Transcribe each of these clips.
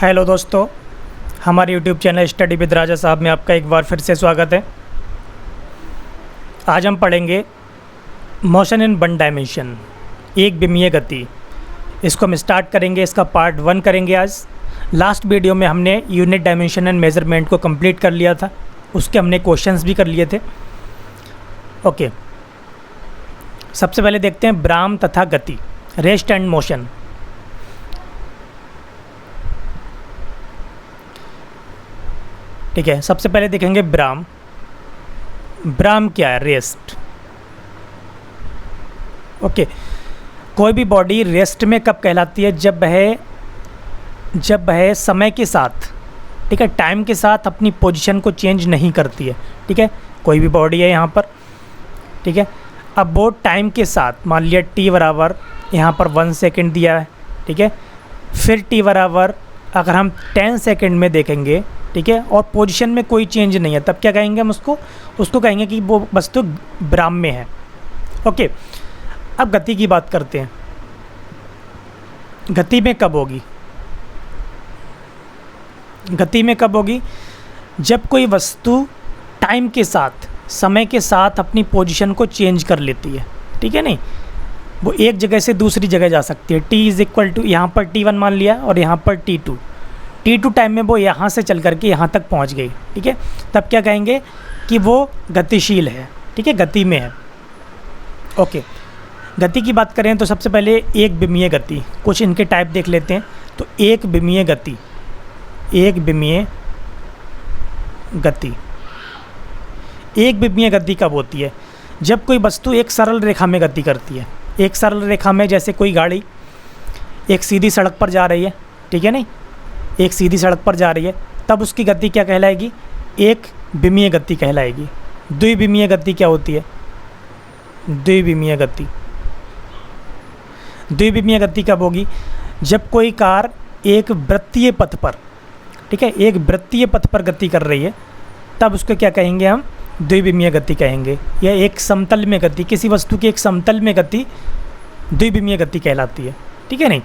Hello दोस्तों, हमारे YouTube channel study with राजा साहब में आपका एक बार फिर से स्वागत है। आज हम पढ़ेंगे मोशन इन वन डायमेंशन, एक विमीय गति। इसको हम स्टार्ट करेंगे, इसका पार्ट 1 करेंगे आज। लास्ट वीडियो में हमने यूनिट डायमेंशन एंड मेजरमेंट को कंप्लीट कर लिया था, उसके हमने क्वेश्चंस भी कर लिए थे। ओके, सबसे पहले देखते हैं ब्राम तथा गति, रेस्ट एंड मोशन। ठीक है, सबसे पहले देखेंगे ब्राम। ब्राम क्या है? रेस्ट। ओके, कोई भी बॉडी रेस्ट में कब कहलाती है? जब वह समय के साथ, ठीक है, टाइम के साथ अपनी पोजीशन को चेंज नहीं करती है। ठीक है, कोई भी बॉडी है यहाँ पर, ठीक है, अब वो टाइम के साथ, मान लिया t बराबर यहाँ पर 1 सेकेंड दिया है, ठीक है, फिर t बराबर अगर हम 10 सेकेंड में देखेंगे, ठीक है, और पोजीशन में कोई चेंज नहीं है, तब क्या कहेंगे हम उसको कहेंगे कि वो वस्तु ब्राम में है। ओके, अब गति की बात करते हैं। गति में कब होगी? गति में कब होगी? जब कोई वस्तु टाइम के साथ, समय के साथ अपनी पोजीशन को चेंज कर लेती है। ठीक है, नहीं, वो एक जगह से दूसरी जगह जा सकती है। t इज़ इक्वल टू, यहाँ पर t1 मान लिया और यहाँ पर t2 टाइम में वो यहाँ से चल करके यहाँ तक पहुँच गई। ठीक है, तब क्या कहेंगे कि वो गतिशील है। ठीक है, गति में है। ओके, गति की बात करें तो सबसे पहले एक विमीय गति, कुछ इनके टाइप देख लेते हैं। तो एक विमीय गति, एक विमीय गति, एक विमीय गति कब होती है? जब कोई वस्तु एक सरल रेखा में गति करती है। एक सरल रेखा में, जैसे कोई गाड़ी एक सीधी सड़क पर जा रही है, ठीक है, नहीं, एक सीधी सड़क पर जा रही है, तब उसकी गति क्या कहलाएगी? एक विमीय गति कहलाएगी। द्विविमीय गति क्या होती है? द्विविमीय गति, द्विविमीय गति कब होगी? जब कोई कार एक वृत्तीय पथ पर, ठीक है, एक वृत्तीय पथ पर गति कर रही है, तब उसको क्या कहेंगे? हम द्विविमीय गति कहेंगे। या एक समतल में गति, किसी वस्तु की एक समतल में गति द्विविमीय गति कहलाती है। ठीक है, नहीं।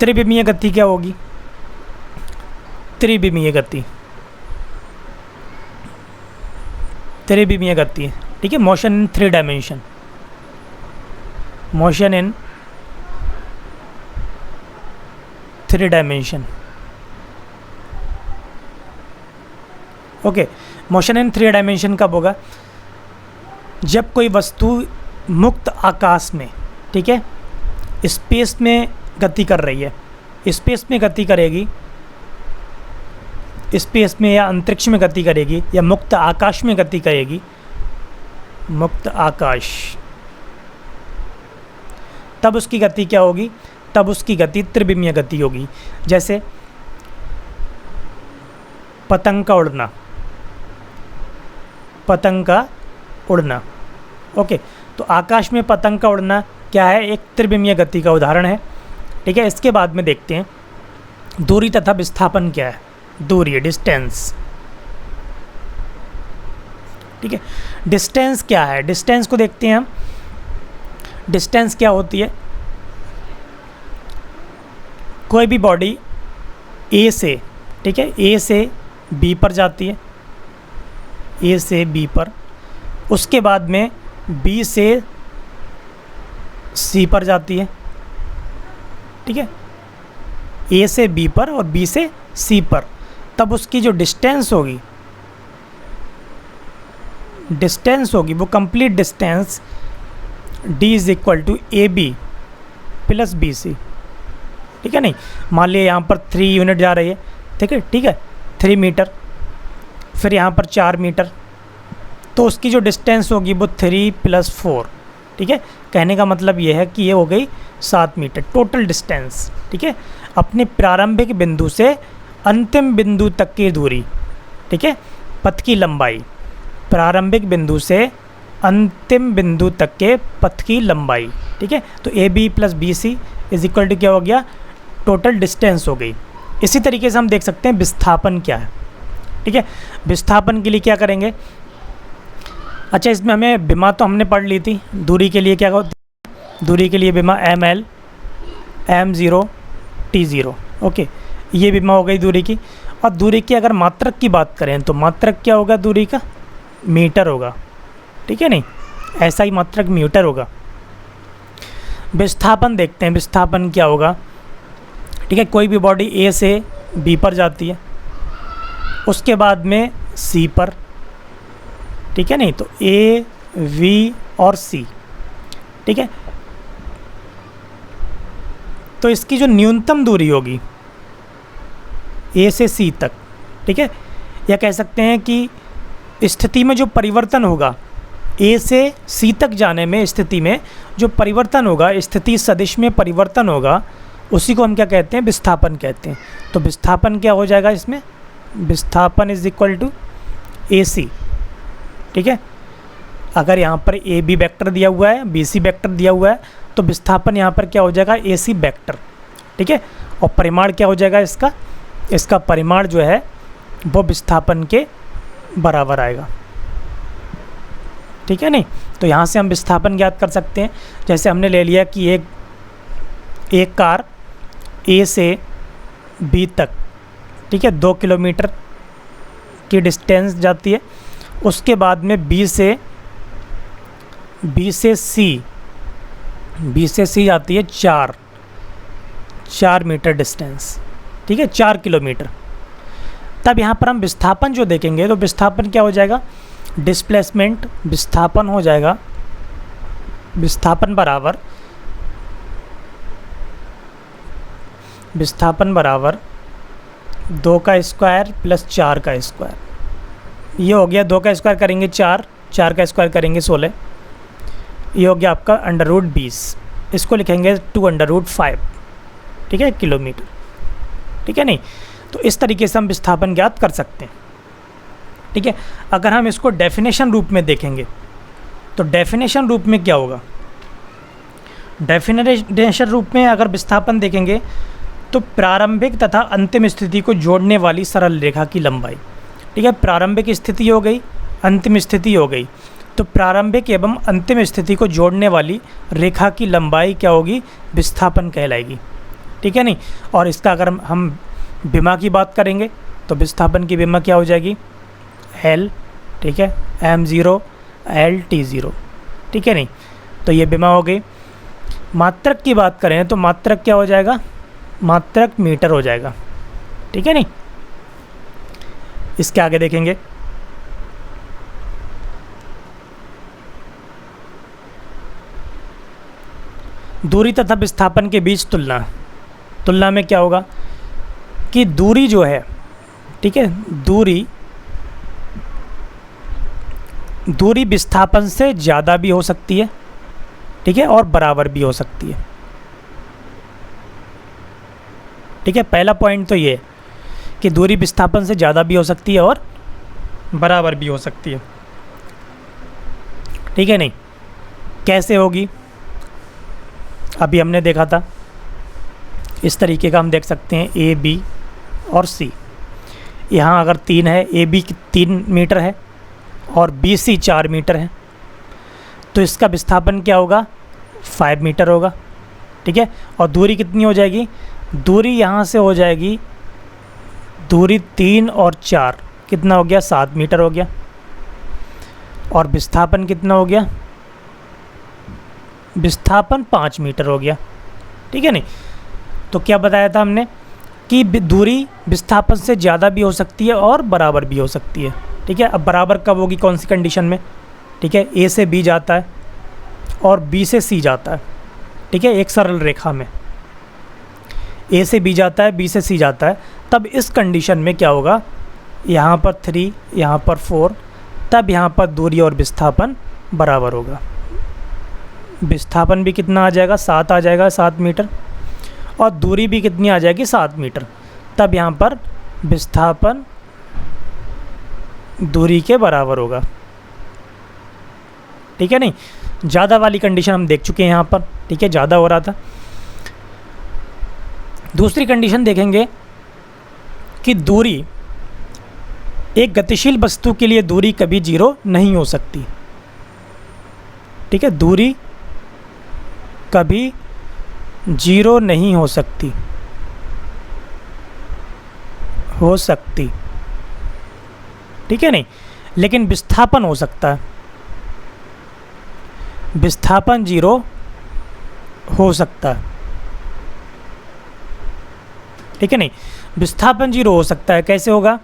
त्रिविमीय गति क्या होगी? त्रिविमीय गति, त्रिविमीय गति, ठीक है, motion in 3 dimension, motion in 3 dimension. Okay, motion in 3 dimension कब होगा? जब कोई वस्तु मुक्त आकाश में, ठीक है, स्पेस में गति कर रही है, स्पेस में गति करेगी, स्पेस में या अंतरिक्ष में गति करेगी, या मुक्त आकाश में गति करेगी, मुक्त आकाश, तब उसकी गति क्या होगी? तब उसकी गति त्रिविमीय गति होगी। जैसे पतंग का उड़ना, पतंग का उड़ना। ओके, तो आकाश में पतंग का उड़ना क्या है? एक त्रिविमीय गति का उदाहरण है। ठीक है, इसके बाद में देखते हैं दूरी तथा विस्थापन क्या है। दूरी, डिस्टेंस, ठीक है, डिस्टेंस क्या है? डिस्टेंस को देखते हैं हम। डिस्टेंस क्या होती है? कोई भी बॉडी ए से, ठीक है, ए से बी पर जाती है, ए से बी पर, उसके बाद में बी से सी पर जाती है। ठीक है, ए से बी पर और बी से सी पर, तब उसकी जो डिस्टेंस होगी, वो complete distance D is equal to A B plus B C. ठीक है, नहीं, मान लिया यहाँ पर 3 यूनिट जा रही है, ठीक है, 3 मीटर, फिर यहाँ पर 4 मीटर, तो उसकी जो डिस्टेंस होगी वो 3 + 4। ठीक है, कहने का मतलब ये है कि ये हो गई 7 मीटर टोटल डिस्टेंस। ठीक है, अपने प्रारंभिक बिंदु से अंतिम बिंदु तक की दूरी, ठीक है, पथ की लंबाई, प्रारंभिक बिंदु से अंतिम बिंदु तक के पथ की लंबाई। ठीक है, तो A B plus B C is equal to क्या हो गया? टोटल डिस्टेंस हो गई। इसी तरीके से हम देख सकते हैं विस्थापन क्या है। ठीक है, विस्थापन के लिए क्या करेंगे? अच्छा, इसमें हमें विमा तो हमने पढ़ ली थी। दूरी के लिए क्या होती है? दूरी के लिए विमा ml m0 t0। ओके, ये विमा हो गई दूरी की। और दूरी की अगर मात्रक की बात करें तो मात्रक क्या होगा दूरी का, मीटर होगा, ठीक है नहीं, ऐसा ही मात्रक मीटर होगा। विस्थापन देखते हैं, विस्थापन क्या होगा, ठीक है। कोई भी बॉडी ए से बी पर जाती है, उसके बाद में सी पर, ठीक है नहीं, तो ए वी और सी, ठीक है। तो इसकी जो न्यूनतम दूरी होगी ए से सी तक, ठीक है, या कह सकते हैं कि स्थिति में जो परिवर्तन होगा ए से सी तक जाने में, स्थिति में जो परिवर्तन होगा, स्थिति सदिश में परिवर्तन होगा, उसी को हम क्या कहते हैं, विस्थापन कहते हैं। तो विस्थापन क्या हो जाएगा इसमें, विस्थापन इज इक्वल टू ए सी, ठीक है। अगर यहाँ पर ए बी वेक्टर दिया हुआ है, बी सी वेक्टर दिया हुआ है, तो विस्थापन यहाँ पर क्या हो जाएगा, ए सी वेक्टर, ठीक है। और परिमाण क्या हो जाएगा इसका, इसका परिमाण जो है वो विस्थापन के बराबर आएगा, ठीक है नहीं। तो यहाँ से हम विस्थापन ज्ञात कर सकते हैं। जैसे हमने ले लिया कि एक कार ए से बी तक, ठीक है, 2 किलोमीटर की डिस्टेंस जाती है, उसके बाद में बी से सी जाती है 4 मीटर डिस्टेंस, ठीक है, 4 किलोमीटर। तब यहाँ पर हम विस्थापन जो देखेंगे तो विस्थापन क्या हो जाएगा, डिस्प्लेसमेंट विस्थापन हो जाएगा, विस्थापन बराबर 2 का स्क्वायर प्लस 4 का स्क्वायर। ये हो गया 2 का स्क्वायर करेंगे 4 का स्क्वायर करेंगे 16, ये हो गया आपका √20, इसको लिखेंगे 2√5, ठीक है, किलोमीटर, ठीक है नहीं। तो इस तरीके से हम विस्थापन ज्ञात कर सकते हैं, ठीक है। अगर हम इसको डेफिनेशन रूप में देखेंगे तो डेफिनेशन रूप में क्या होगा, डेफिनेशन रूप में अगर विस्थापन देखेंगे तो प्रारंभिक तथा अंतिम स्थिति को जोड़ने वाली सरल रेखा की लंबाई, ठीक है। प्रारंभिक स्थिति हो गई, अंतिम स्थिति हो गई, तो प्रारंभिक एवं अंतिम स्थिति को जोड़ने वाली रेखा की लंबाई क्या होगी, विस्थापन कहलाएगी, ठीक है नहीं। और इसका अगर हम विमा की बात करेंगे तो विस्थापन की विमा क्या हो जाएगी, L, ठीक है, m0 L T0, ठीक है नहीं। तो ये विमा हो गई। मात्रक की बात करें तो मात्रक क्या हो जाएगा, मात्रक मीटर हो जाएगा, ठीक है नहीं। इसके आगे देखेंगे, दूरी तथा विस्थापन के बीच तुलना में क्या होगा कि दूरी जो है, ठीक है, दूरी विस्थापन से ज़्यादा भी हो सकती है, ठीक है, और बराबर भी हो सकती है, ठीक है। पहला पॉइंट तो ये है कि दूरी विस्थापन से ज़्यादा भी हो सकती है और बराबर भी हो सकती है, ठीक है नहीं। कैसे होगी, अभी हमने देखा था, इस तरीके का हम देख सकते हैं ए बी और सी। यहाँ अगर 3 है, ए बी 3 मीटर है और बी सी 4 मीटर है, तो इसका विस्थापन क्या होगा, 5 मीटर होगा, ठीक है। और दूरी कितनी हो जाएगी, दूरी यहाँ से हो जाएगी, दूरी 3 और 4 कितना हो गया, 7 मीटर हो गया। और विस्थापन कितना हो गया, विस्थापन 5 मीटर हो गया, ठीक है नहीं। तो क्या बताया था हमने कि दूरी विस्थापन से ज़्यादा भी हो सकती है और बराबर भी हो सकती है, ठीक है। अब बराबर कब होगी, कौन सी कंडीशन में, ठीक है, ए से बी जाता है और बी से सी जाता है, ठीक है, एक सरल रेखा में ए से बी जाता है, बी से सी जाता है, तब इस कंडीशन में क्या होगा, यहाँ पर 3, यहाँ पर 4, तब यहाँ पर दूरी और विस्थापन बराबर होगा। विस्थापन भी कितना आ जाएगा, 7 आ जाएगा, 7 मीटर, और दूरी भी कितनी आ जाएगी, 7 मीटर, तब यहाँ पर विस्थापन दूरी के बराबर होगा, ठीक है नहीं। ज़्यादा वाली कंडीशन हम देख चुके हैं यहाँ पर, ठीक है, ज़्यादा हो रहा था। दूसरी कंडीशन देखेंगे कि दूरी, एक गतिशील वस्तु के लिए दूरी कभी 0 नहीं हो सकती, ठीक है, दूरी कभी 0 नहीं हो सकती, हो सकती, ठीक है नहीं, लेकिन विस्थापन हो सकता है, विस्थापन 0 हो सकता है, ठीक है नहीं, विस्थापन 0 हो सकता है। कैसे होगा?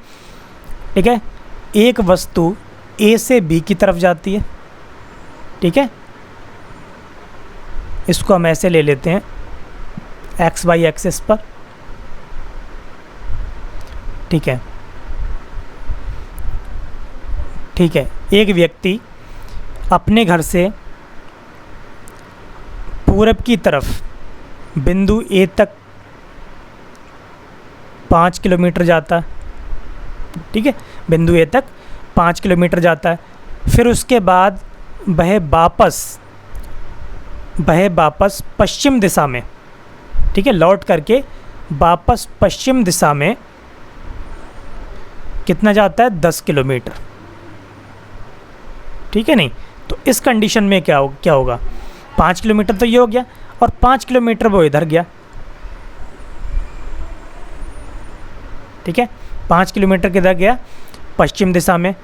ठीक है, एक वस्तु ए से बी की तरफ जाती है, ठीक है, इसको हम ऐसे ले लेते हैं एक्स वाई एक्सिस पर, ठीक है, ठीक है। एक व्यक्ति अपने घर से पूरब की तरफ बिंदु ए तक 5 किलोमीटर जाता है, ठीक है, बिंदु ए तक 5 किलोमीटर जाता है। फिर उसके बाद वह वापस पश्चिम दिशा में, ठीक है, लौट करके वापस पश्चिम दिशा में कितना जाता है? 10 किलोमीटर, ठीक है नहीं। तो इस कंडीशन में क्या होगा? 5 किलोमीटर तो ये हो गया, और 5 किलोमीटर वो इधर गया, ठीक है, 5 किलोमीटर किधर गया? पश्चिम दिशा में।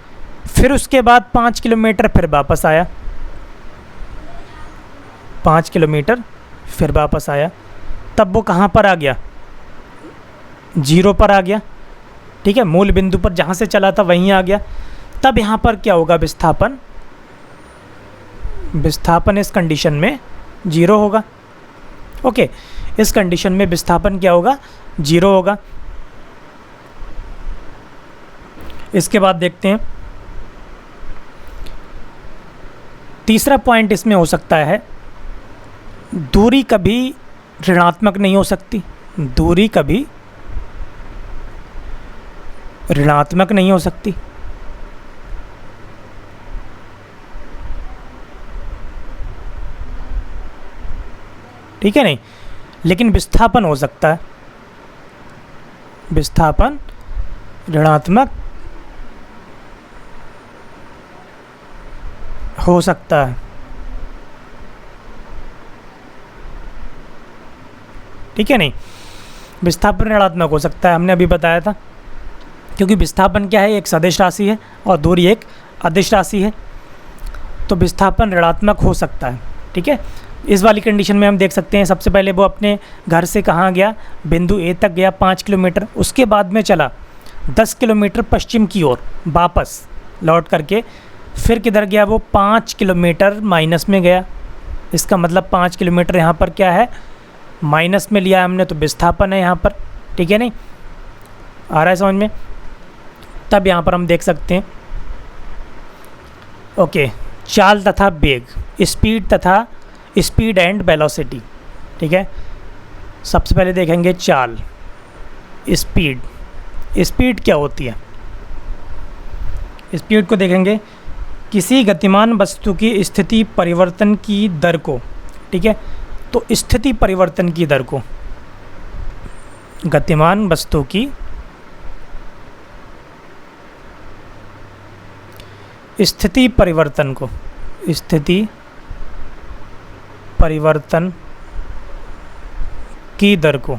फिर उसके बाद 5 किलोमीटर फिर वापस आया, 5 किलोमीटर फिर वापस आया, तब वो कहाँ पर आ गया? 0 पर आ गया, ठीक है, मूल बिंदु पर जहाँ से चला था वहीं आ गया। तब यहाँ पर क्या होगा? विस्थापन इस कंडीशन में 0 होगा। ओके, इस कंडीशन में विस्थापन क्या होगा? 0 होगा। इसके बाद देखते हैं तीसरा पॉइंट इसमें हो सकता है, दूरी कभी ऋणात्मक नहीं हो सकती, दूरी कभी ऋणात्मक नहीं हो सकती, ठीक है नहीं, लेकिन विस्थापन हो सकता है, विस्थापन ऋणात्मक हो सकता है, ठीक है नहीं, विस्थापन ऋणात्मक हो सकता है, हमने अभी बताया था, क्योंकि विस्थापन क्या है? एक सदिश राशि है और दूरी एक अदिश राशि है, तो विस्थापन ऋणात्मक हो सकता है, ठीक है। इस वाली कंडीशन में हम देख सकते हैं, सबसे पहले वो अपने घर से कहाँ गया? बिंदु ए तक गया 5 किलोमीटर, उसके बाद में चला 10 किलोमीटर पश्चिम की ओर वापस लौट करके, फिर किधर गया? वो 5 किलोमीटर माइनस में गया। इसका मतलब 5 किलोमीटर यहाँ पर क्या है? माइनस में लिया हमने, तो विस्थापन है यहाँ पर, ठीक है नहीं, आ रहा है समझ में? तब यहाँ पर हम देख सकते हैं, ओके, चाल तथा वेग, स्पीड एंड वेलोसिटी, ठीक है। सबसे पहले देखेंगे चाल, स्पीड क्या होती है? स्पीड को देखेंगे, किसी गतिमान वस्तु की स्थिति परिवर्तन की दर को, ठीक है, तो स्थिति परिवर्तन की दर को, गतिमान वस्तु की स्थिति परिवर्तन को, स्थिति परिवर्तन की दर को,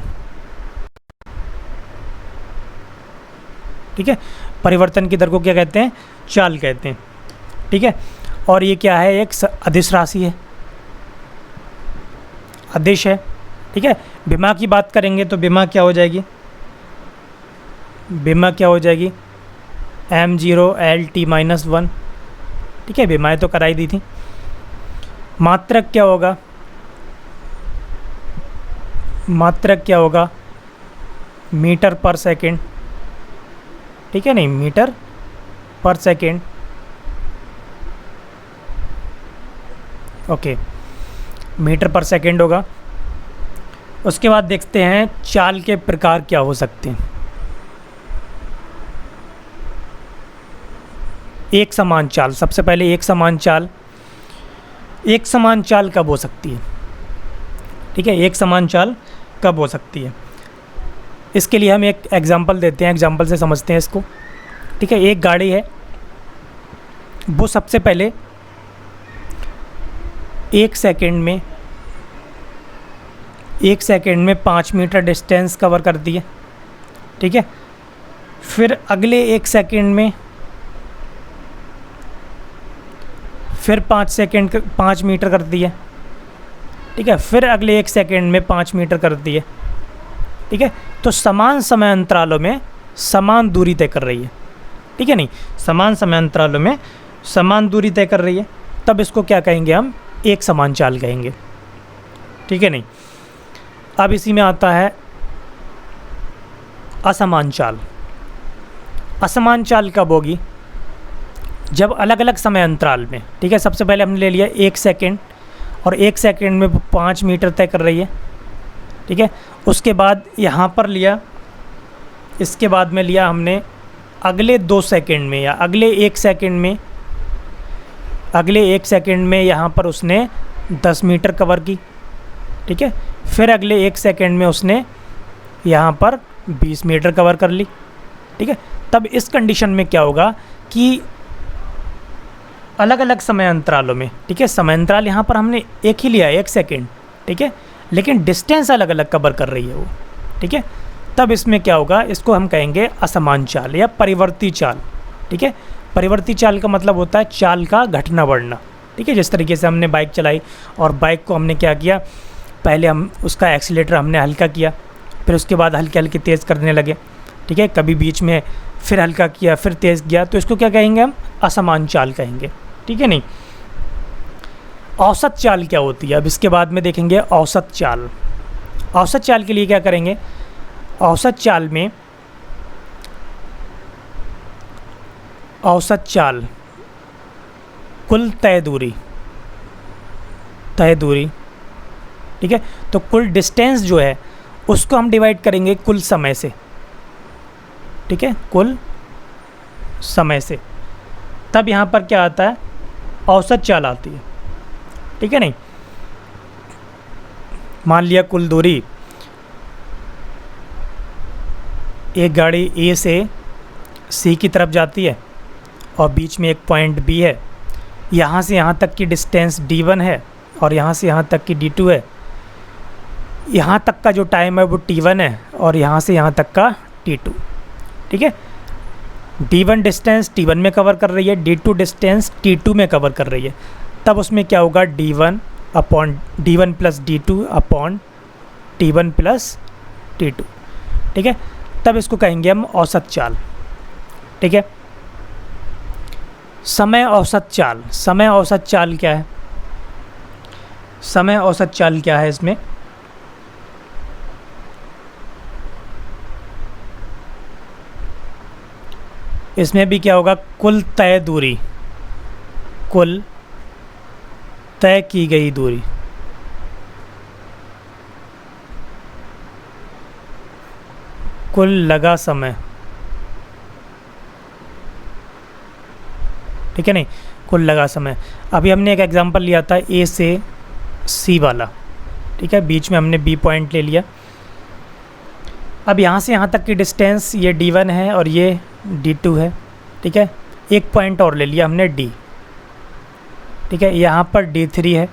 ठीक है, परिवर्तन की दर को क्या कहते हैं? चाल कहते हैं, ठीक है। और ये क्या है? एक अदिश राशि है, अदिश है, ठीक है। विमा की बात करेंगे तो विमा क्या हो जाएगी? विमा क्या हो जाएगी? m0LT-1, ठीक है, विमाएँ तो कराई दी थी। मात्रक क्या होगा? मात्रक क्या होगा? मीटर पर सेकेंड, ठीक है नहीं, मीटर पर सेकेंड, ओके, मीटर पर सेकेंड होगा। उसके बाद देखते हैं चाल के प्रकार क्या हो सकते हैं। एक समान चाल, सबसे पहले एक समान चाल, एक समान चाल कब हो सकती है? ठीक है, एक समान चाल कब हो सकती है? इसके लिए हम एक एग्जांपल देते हैं, एग्जांपल से समझते हैं इसको, ठीक है। एक गाड़ी है, वो सबसे पहले 1 सेकंड में 5 मीटर डिस्टेंस कवर करती है, ठीक है। फिर अगले 1 सेकंड में फिर 5 मीटर करती है, ठीक है, फिर अगले 1 सेकंड में 5 मीटर करती है, ठीक है। तो समान समय अंतरालों में समान दूरी तय कर रही है, ठीक है नहीं, समान समय अंतरालों में समान दूरी तय कर रही है, तब इसको क्या कहेंगे हम, एक समान चाल कहेंगे, ठीक है नहीं। अब इसी में आता है असमान चाल। असमान चाल कब होगी, जब अलग अलग समय अंतराल में, ठीक है। सबसे पहले हमने ले लिया 1 सेकंड, और 1 सेकंड में 5 मीटर तय कर रही है, ठीक है। उसके बाद यहाँ पर लिया, इसके बाद में लिया हमने अगले 2 सेकंड में या अगले 1 सेकंड में, अगले 1 सेकंड में यहाँ पर उसने 10 मीटर कवर की, ठीक है। फिर अगले 1 सेकंड में उसने यहाँ पर 20 मीटर कवर कर ली, ठीक है। तब इस कंडीशन में क्या होगा कि अलग अलग समय अंतरालों में, ठीक है, समय अंतराल यहाँ पर हमने एक ही लिया है 1 सेकंड, ठीक है, लेकिन डिस्टेंस अलग अलग कवर कर रही है वो, ठीक है। तब इसमें क्या होगा, इसको हम कहेंगे असमान चाल या परिवर्ती चाल, ठीक है। परिवर्ती चाल का मतलब होता है चाल का घटना बढ़ना, ठीक है। जिस तरीके से हमने बाइक चलाई और बाइक को हमने क्या किया, पहले हम उसका एक्सीलेटर हमने हल्का किया, फिर उसके बाद हल्के हल्के तेज़ करने लगे, ठीक है, कभी बीच में फिर हल्का किया फिर तेज़ किया, तो इसको क्या कहेंगे हम, असमान चाल कहेंगे, ठीक है नहीं। औसत चाल क्या होती है, अब इसके बाद में देखेंगे औसत चाल। औसत चाल के लिए क्या करेंगे, औसत चाल में, औसत चाल कुल तय दूरी, ठीक है। तो कुल डिस्टेंस जो है उसको हम डिवाइड करेंगे कुल समय से, ठीक है, कुल समय से, तब यहाँ पर क्या आता है, औसत चाल आती है, ठीक है नहीं। मान लिया कुल दूरी, एक गाड़ी ए से सी की तरफ जाती है और बीच में एक पॉइंट बी है, यहाँ से यहाँ तक की डिस्टेंस d1 है और यहाँ से यहाँ तक की d2 है, यहाँ तक का जो टाइम है वो t1 है और यहाँ से यहाँ तक का t2, ठीक है। d1 डिस्टेंस t1 में कवर कर रही है, d2 डिस्टेंस t2 में कवर कर रही है, तब उसमें क्या होगा, d1 plus d2 upon t1 plus t2, ठीक है। तब इसको कहेंगे हम औसत चाल, ठीक है। समय औसत चाल, समय औसत चाल क्या है, समय औसत चाल क्या है, इसमें इसमें भी क्या होगा, कुल तय दूरी, कुल तय की गई दूरी, कुल लगा समय, ठीक है नहीं, कुल लगा समय। अभी हमने एक एग्जांपल लिया था ए से सी वाला, ठीक है, बीच में हमने बी पॉइंट ले लिया। अब यहाँ से यहाँ तक की डिस्टेंस ये d1 है और ये d2 है, ठीक है। एक पॉइंट और ले लिया हमने d, ठीक है, यहाँ पर d3 है,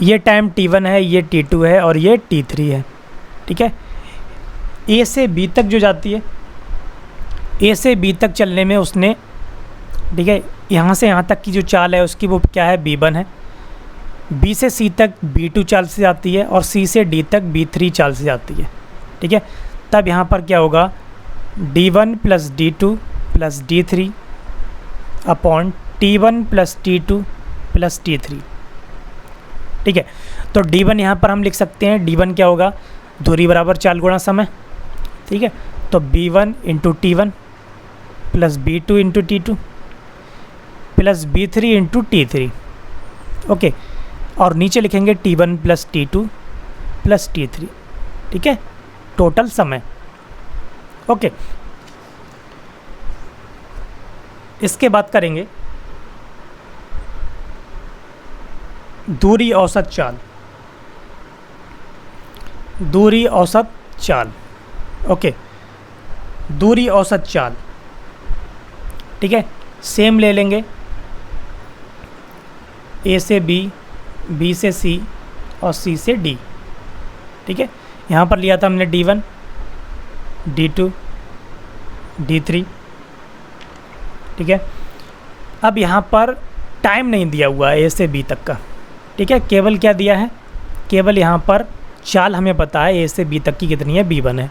ये टाइम t1 है, ये t2 है और ये t3 है, ठीक है। ए से बी तक जो जाती है, ए से बी तक चलने में उसने, ठीक है, यहाँ से यहाँ तक की जो चाल है उसकी वो क्या है, b1 है। बी से सी तक b2 चाल से जाती है और सी से डी तक b3 चाल से जाती है, ठीक है। तब यहाँ पर क्या होगा, d1 plus d2 plus d3 upon t1 plus t2 plus t3, ठीक है। तो d1 यहाँ पर हम लिख सकते हैं, d1 क्या होगा, दूरी बराबर चाल गुणा समय, ठीक है। तो b1 into t1 plus b2 into t2 plus b3 into t3, okay. और नीचे लिखेंगे t1 plus t2 plus t3, ठीक है, टोटल समय, ओके। इसके बाद करेंगे दूरी औसत चाल, दूरी औसत चाल, ओके। दूरी औसत चाल, ठीक है, सेम ले लेंगे, ए से बी, बी से सी और सी से डी, ठीक है। यहाँ पर लिया था हमने d1, d2, d3, ठीक है। अब यहाँ पर टाइम नहीं दिया हुआ है ए से बी तक का, ठीक है, केवल क्या दिया है, केवल यहाँ पर चाल हमें पता है ए से बी तक की कितनी है, b1 है,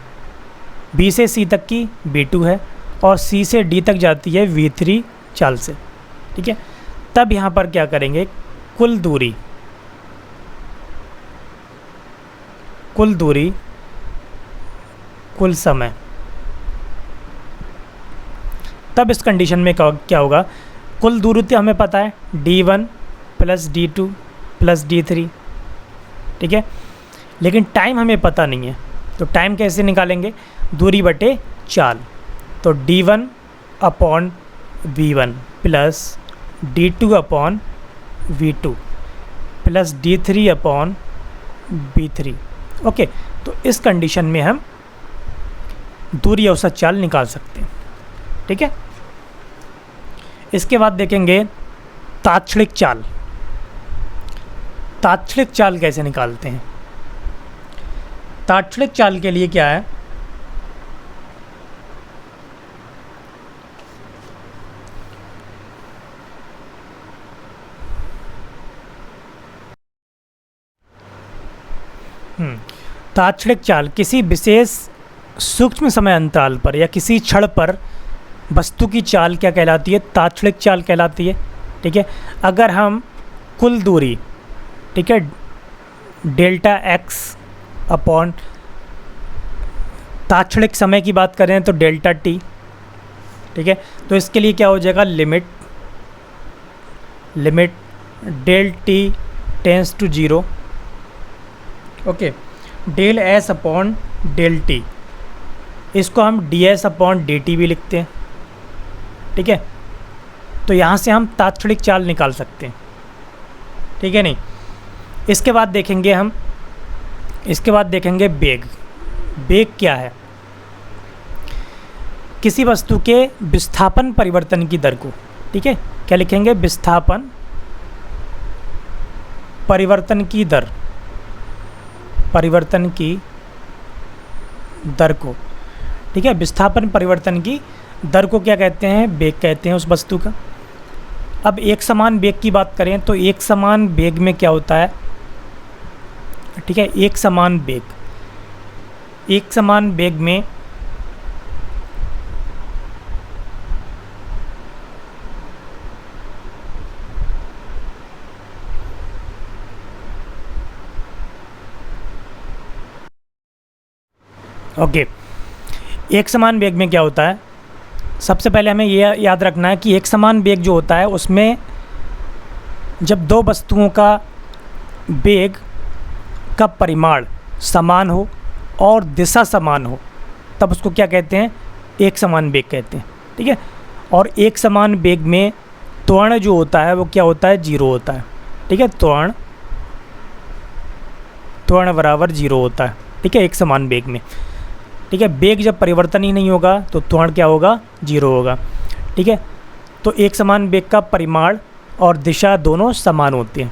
b से c तक की b2 है, और c से d तक जाती है v3 चाल से, ठीक है। तब यहाँ पर क्या करेंगे, कुल दूरी कुल समय, तब इस कंडीशन में क्या होगा, कुल दूरी तो हमें पता है d1 plus d2 plus d3, ठीक है, लेकिन टाइम हमें पता नहीं है, तो टाइम कैसे निकालेंगे, दूरी बटे चाल, तो d1 upon v1 plus d2 upon v2 plus d3 upon b3, okay. तो इस कंडीशन में हम दूरी औसत चाल निकाल सकते हैं, ठीक है। इसके बाद देखेंगे तात्क्षणिक चाल। तात्क्षणिक चाल कैसे निकालते हैं, तात्क्षणिक चाल के लिए क्या है, तात्क्षणिक चाल किसी विशेष सूक्ष्म समय अंतराल पर या किसी क्षण पर वस्तु की चाल क्या कहलाती है, तात्क्षणिक चाल कहलाती है, ठीक है। अगर हम कुल दूरी, ठीक है, डेल्टा x अपॉन तात्क्षणिक समय की बात करें तो डेल्टा t, ठीक है, तो इसके लिए क्या हो जाएगा, limit del t tends to 0, okay, del s upon del t, इसको हम ds अपॉन dt भी लिखते हैं, ठीक है। तो यहाँ से हम तात्क्षणिक चाल निकाल सकते हैं, ठीक है नहीं। इसके बाद देखेंगे वेग। वेग क्या है, किसी वस्तु के विस्थापन परिवर्तन की दर को, ठीक है, क्या लिखेंगे, विस्थापन परिवर्तन की दर को, ठीक है, विस्थापन परिवर्तन की दर को क्या कहते हैं, वेग कहते हैं उस वस्तु का। अब एक समान वेग की बात करें तो एक समान वेग में क्या होता है, ठीक है, एक समान वेग में ओके, एक समान वेग में क्या होता है, सबसे पहले हमें ये याद रखना है कि एक समान वेग जो होता है उसमें जब दो वस्तुओं का वेग का परिमाण समान हो और दिशा समान हो तब उसको क्या कहते हैं, एक समान वेग कहते हैं, ठीक है। और एक समान वेग में त्वरण जो होता है वो क्या होता है, 0 होता है, ठीक है, त्वरण बराबर 0 होता है, ठीक है, एक समान वेग में, ठीक है। वेग जब परिवर्तन ही नहीं होगा तो त्वरण क्या होगा, 0 होगा, ठीक है। तो एक समान वेग का परिमाण और दिशा दोनों समान होते हैं,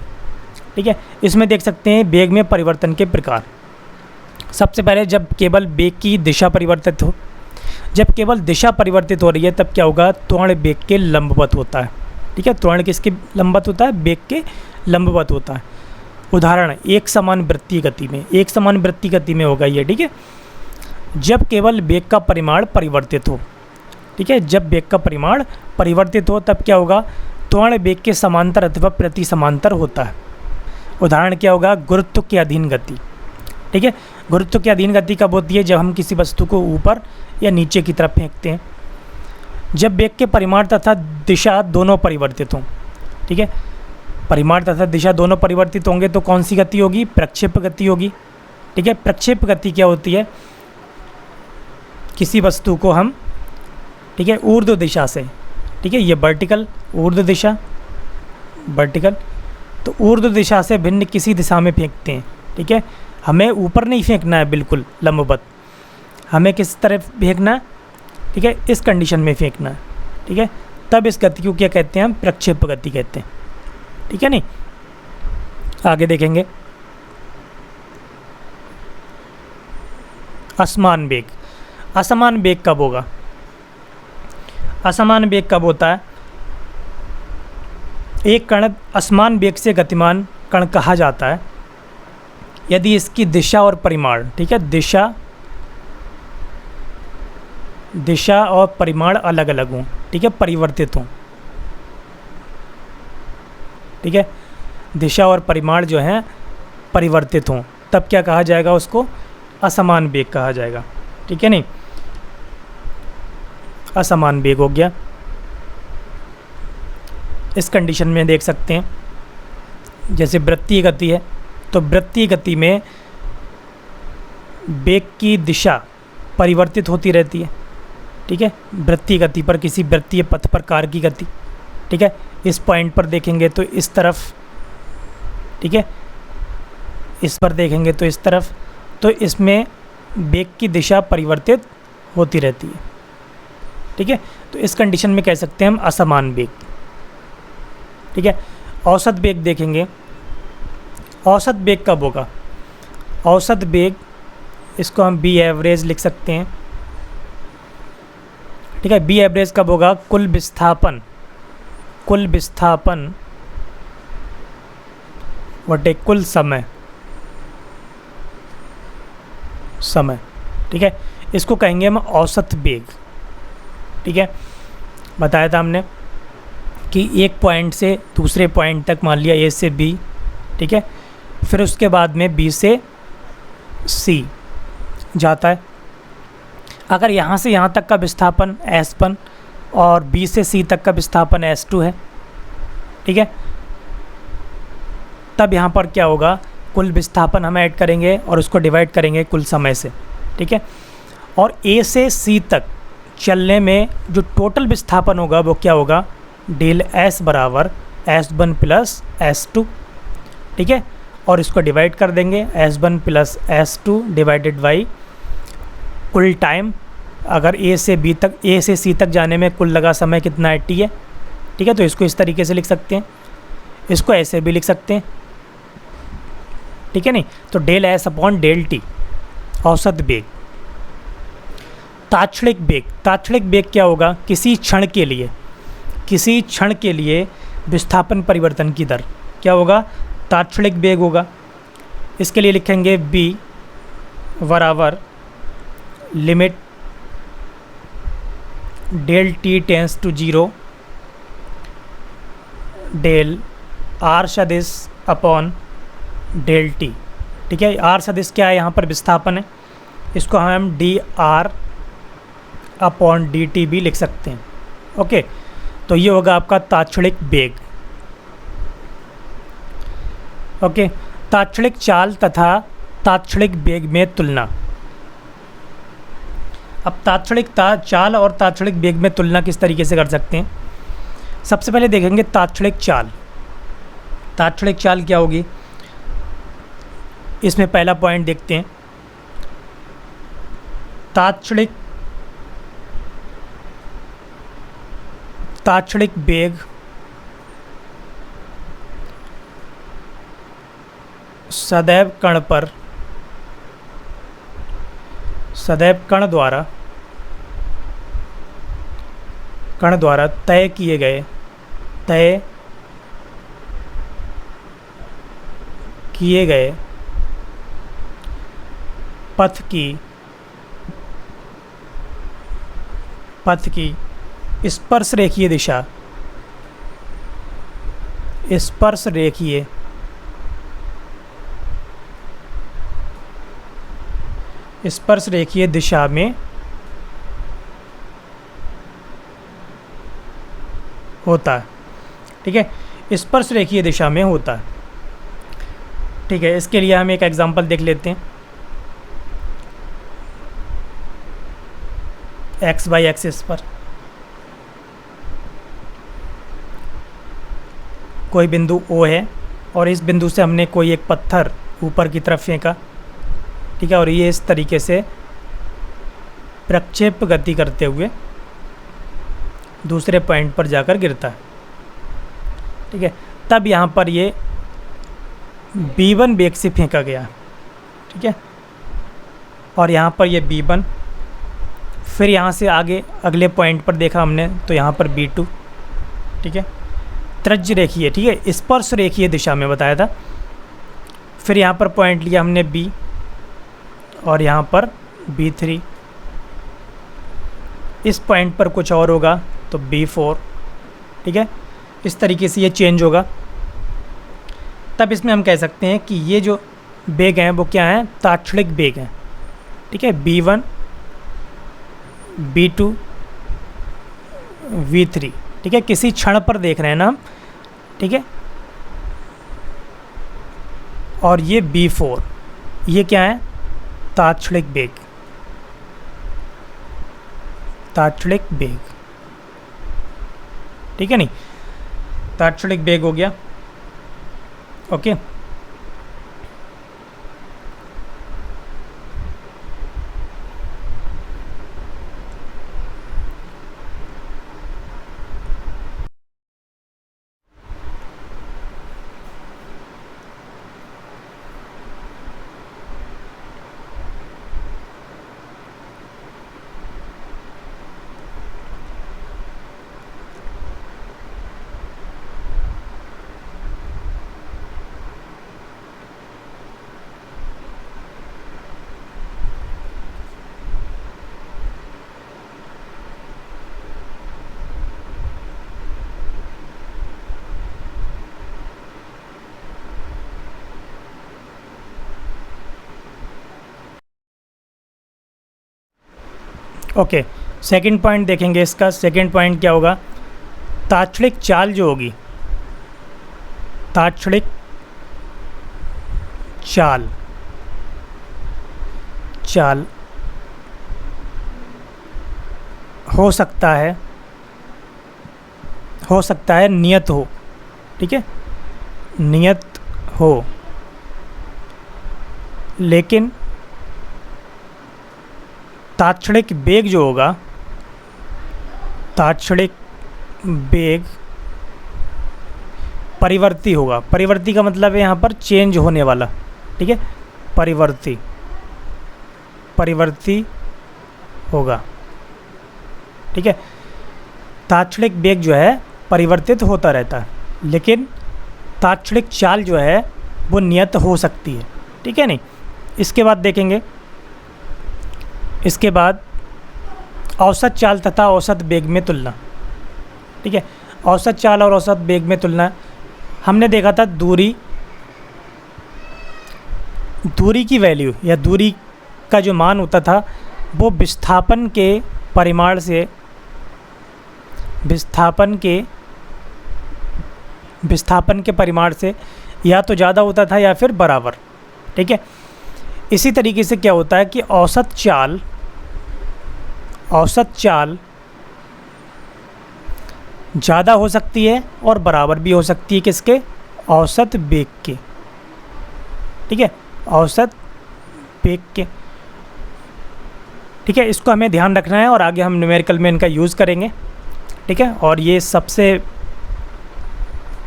ठीक है। इसमें देख सकते हैं वेग में परिवर्तन के प्रकार। सबसे पहले जब केवल वेग की दिशा परिवर्तित हो, जब केवल दिशा परिवर्तित हो रही है तब क्या होगा, त्वरण वेग के लंबवत होता है, ठीक है। त्वरण किसके लंबवत होता है, वेग के लंबवत होता है। उदाहरण, एक समान वृत्तीय गति में होगा ये, ठीक है, जब केवल वेग का परिमाण परिवर्तित हो, ठीक है, जब वेग का परिमाण परिवर्तित हो तब क्या होगा, त्वरण वेग के समांतर अथवा प्रति समांतर होता है। उदाहरण क्या होगा, गुरुत्व के अधीन गति, ठीक है। गुरुत्व की अधीन गति कब होती है, जब हम किसी वस्तु को ऊपर या नीचे की तरफ फेंकते हैं, जब वेग के परिमाण तथा दिशा दोनों परिवर्तित हों, ठीक है। परिमाण तथा दिशा दोनों परिवर्तित होंगे तो कौन सी गति होगी, प्रक्षेप गति होगी, ठीक है। प्रक्षेप गति क्या होती है, किसी वस्तु को हम, ठीक है, ऊर्ध्व दिशा से, ठीक है, ये वर्टिकल ऊर्ध्व दिशा, तो ऊर्ध्व दिशा से भिन्न किसी दिशा में फेंकते हैं, ठीक है। हमें ऊपर नहीं फेंकना है बिल्कुल लंबवत, हमें किस तरफ फेंकना है, ठीक है, इस कंडीशन में फेंकना है, ठीक है। तब इस गति को क्या कहते हैं, हम प्रक्षेप गति कहते हैं, ठीक है नहीं। आगे देखेंगे असमान वेग कब होगा, असमान वेग कब होता है? एक कण असमान वेग से गतिमान कण कहा जाता है यदि इसकी दिशा और परिमाण, ठीक है, दिशा और परिमाण अलग अलग हों, ठीक है, परिवर्तित हों, ठीक है, दिशा और परिमाण जो हैं परिवर्तित हों, तब क्या कहा जाएगा? उसको असमान वेग कहा जाएगा, ठीक है नहीं, असमान वेग हो गया। इस कंडीशन में देख सकते हैं जैसे वृत्तीय गति है, तो वृत्तीय गति में वेग की दिशा परिवर्तित होती रहती है, ठीक है, वृत्तीय गति पर, किसी वृत्तीय पथ पर कार की गति, ठीक है, इस पॉइंट पर देखेंगे तो इस तरफ, ठीक है, इस पर देखेंगे तो इस तरफ, तो इसमें वेग की दिशा परिवर्तित होती रहती है, ठीक है। तो इस कंडीशन में कह सकते हैं हम असमान वेग, ठीक है। औसत वेग देखेंगे, औसत वेग कब होगा? औसत वेग, इसको हम बी एवरेज लिख सकते हैं, ठीक है। बी एवरेज कब होगा? कुल विस्थापन बटे कुल समय, ठीक है, इसको कहेंगे हम औसत वेग, ठीक है। बताया था हमने कि एक पॉइंट से दूसरे पॉइंट तक, मान लिया ए से बी, ठीक है, फिर उसके बाद में बी से सी जाता है। अगर यहाँ से यहाँ तक का विस्थापन S1 और बी से सी तक का विस्थापन S2 है, ठीक है, तब यहाँ पर क्या होगा? कुल विस्थापन हम ऐड करेंगे और उसको डिवाइड करेंगे कुल समय से, ठीक है। और ए से सी तक चलने में जो टोटल विस्थापन होगा वो क्या होगा? डेल S बराबर S1 प्लस S2, ठीक है, और इसको डिवाइड कर देंगे S1 plus S2 divided by कुल टाइम। अगर ए से सी तक जाने में कुल लगा समय कितना है? T है, ठीक है। तो इसको इस तरीके से लिख सकते हैं, इसको ऐसे भी लिख सकते हैं, ठीक है नहीं। तो del S upon del T औसत वेग। ताक्षणिक वेग क्या होगा? किसी क्षण के लिए विस्थापन परिवर्तन की दर क्या होगा? ताक्षणिक वेग होगा। इसके लिए लिखेंगे b बराबर limit del T tends to 0 del R सदिश अपॉन डेल T, ठीक है। R सदिश क्या है? यहाँ पर विस्थापन है, इसको हम dr अपॉन dt भी लिख सकते हैं, ओके। तो ये होगा आपका ताक्षणिक वेग, ओके। ताक्षणिक चाल तथा ताक्षणिक वेग में तुलना। अब ताक्षणिक चाल और ताक्षणिक वेग में तुलना किस तरीके से कर सकते हैं? सबसे पहले देखेंगे ताक्षणिक चाल। ताक्षणिक चाल क्या होगी? इसमें पहला पॉइंट देखते हैं, ताक्षणिक वेग सदैव कण द्वारा तय किए गए पथ की स्पर्श रेखीय दिशा में होता है, ठीक है। स्पर्श रेखीय दिशा में होता है, ठीक है। इसके लिए हम एक एग्जांपल देख लेते हैं। एक्स वाई एक्सिस पर कोई बिंदु O है और इस बिंदु से हमने कोई एक पत्थर ऊपर की तरफ फेंका, ठीक है, और ये इस तरीके से प्रक्षेप गति करते हुए दूसरे पॉइंट पर जाकर गिरता है, ठीक है। तब यहाँ पर ये B1 वेग से फेंका गया, ठीक है, और यहाँ पर ये B1 फिर यहाँ से आगे अगले पॉइंट पर देखा हमने तो यहाँ पर B2, ठीक है, त्रिज्य रेखीय, ठीक है, स्पर्श रेखीय दिशा में बताया था। फिर यहाँ पर पॉइंट लिया हमने B और यहाँ पर B3, इस पॉइंट पर कुछ और होगा तो B4, ठीक है, इस तरीके से ये चेंज होगा। तब इसमें हम कह सकते हैं कि ये जो बेग हैं वो क्या हैं, तात्क्षणिक बेग हैं, ठीक है, B1, B2, V3, ठीक है, किसी क्षण पर देख रहे हैं ना हम, ठीक है। और ये B4, ये क्या है, तात्क्षणिक बेग, तात्क्षणिक बेग, ठीक है, नहीं, तात्क्षणिक बेग हो गया, ओके। ओके, सेकंड पॉइंट देखेंगे। इसका सेकंड पॉइंट क्या होगा, तात्क्षणिक चाल जो होगी, तात्क्षणिक चाल, चाल हो सकता है नियत हो, ठीक है, नियत हो, लेकिन तात्क्षणिक बेग जो होगा, तात्क्षणिक बेग परिवर्ती होगा। परिवर्ती का मतलब है यहाँ पर चेंज होने वाला, ठीक है, परिवर्ती, परिवर्ती होगा, ठीक है। तात्क्षणिक बेग जो है परिवर्तित होता रहता है, लेकिन तात्क्षणिक चाल जो है वो नियत हो सकती है, ठीक है, नहीं। इसके बाद देखेंगे, इसके बाद औसत चाल तथा औसत बेग में तुलना, ठीक है। औसत चाल और औसत बेग में तुलना हमने देखा था, दूरी की वैल्यू या दूरी का जो मान होता था वो विस्थापन के परिमाण से, विस्थापन के परिमाण से या तो ज़्यादा होता था या फिर बराबर, ठीक है। इसी तरीके से क्या होता है कि औसत चाल ज़्यादा हो सकती है और बराबर भी हो सकती है किसके, औसत बेग के, ठीक है, औसत बेग के, ठीक है। इसको हमें ध्यान रखना है और आगे हम न्यूमेरिकल में इनका यूज़ करेंगे, ठीक है। और ये सबसे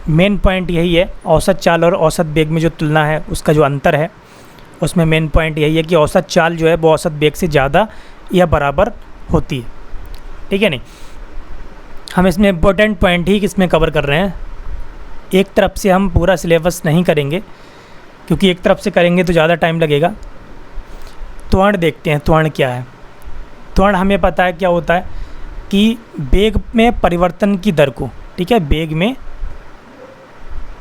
मेन पॉइंट यही है, औसत चाल और औसत बेग में जो तुलना है उसका जो अंतर है, उसमें मेन पॉइंट यही है कि औसत चाल जो है वो औसत बेग से ज़्यादा या बराबर होती है, ठीक है, नहीं। हम इसमें इम्पोर्टेंट पॉइंट ही इसमें कवर कर रहे हैं। एक तरफ से हम पूरा सिलेबस नहीं करेंगे, क्योंकि एक तरफ से करेंगे तो ज़्यादा टाइम लगेगा। त्वरण देखते हैं, त्वरण क्या है। त्वरण हमें पता है क्या होता है कि बेग में परिवर्तन की दर को, ठीक है, बेग में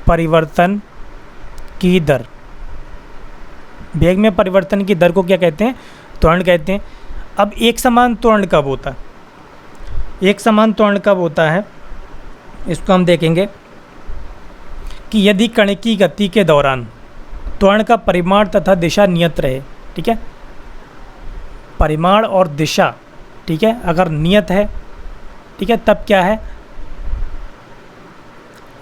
परिवर्तन की दर, बेग में परिवर्तन की दर को क्या कहते हैं, त्वरण कहते हैं। अब एक समान त्वरण कब होता है, एक समान त्वरण कब होता है, इसको हम देखेंगे कि यदि कण की गति के दौरान त्वरण का परिमाण तथा दिशा नियत रहे, ठीक है, परिमाण और दिशा, ठीक है, अगर नियत है, ठीक है, तब क्या है,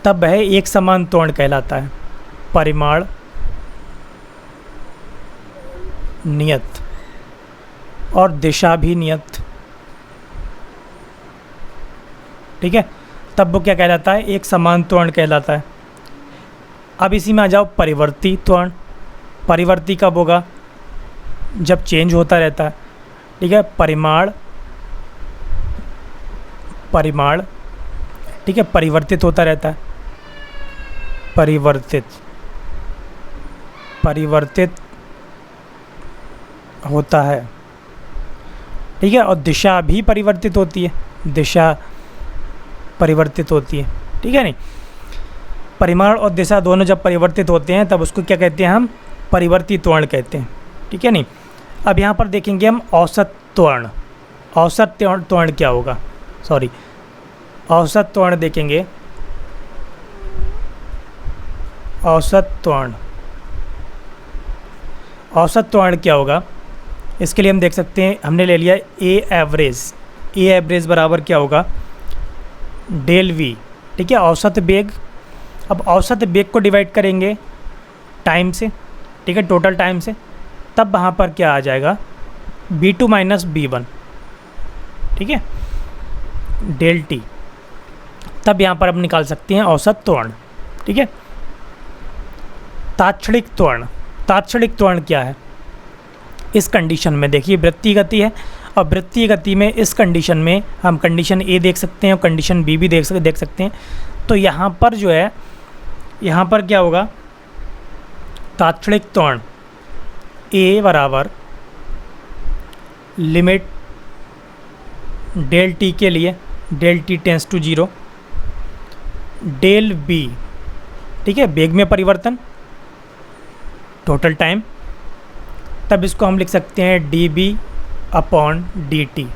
तब वह एक समान त्वरण कहलाता है। परिमाण नियत और दिशा भी नियत, ठीक है, तब वो क्या कहलाता है, एक समान त्वरण कहलाता है। अब इसी में आ जाओ परिवर्ती त्वरण। परिवर्ती कब होगा, जब चेंज होता रहता है, ठीक है, परिमाण परिमाण, ठीक है, परिवर्तित होता रहता है, परिवर्तित होता है, ठीक है, और दिशा भी परिवर्तित होती है, दिशा परिवर्तित होती है, ठीक है नहीं। परिमाण और दिशा दोनों जब परिवर्तित होते हैं तब उसको क्या कहते हैं, हम परिवर्ती त्वरण कहते हैं, ठीक है नहीं। अब यहाँ पर देखेंगे हम औसत त्वरण, औसत त्वरण क्या होगा, सॉरी औसत त्वरण देखेंगे, औसत त्वरण, औसत त्वरण क्या होगा, इसके लिए हम देख सकते हैं, हमने ले लिया ए एवरेज, ए एवरेज बराबर क्या होगा, डेल वी, ठीक है, औसत वेग। अब औसत वेग को डिवाइड करेंगे टाइम से, ठीक है, टोटल टाइम से, तब वहाँ पर क्या आ जाएगा, b2 माइनस b1, ठीक है, डेल टी, तब यहाँ पर हम निकाल सकते हैं औसत त्वरण, ठीक है। तात्क्षणिक त्वरण, तात्क्षणिक त्वरण क्या है, इस कंडीशन में देखिए वृत्तीय गति है, और वृत्तीय गति में इस कंडीशन में हम कंडीशन ए देख सकते हैं और कंडीशन बी भी देख सकते हैं। तो यहाँ पर जो है, यहाँ पर क्या होगा, तात्क्षणिक त्वरण ए बराबर लिमिट डेल टी के लिए, del T tends to 0, del B, ठीक है, वेग में परिवर्तन, टोटल टाइम, तब इसको हम लिख सकते हैं D B upon D T,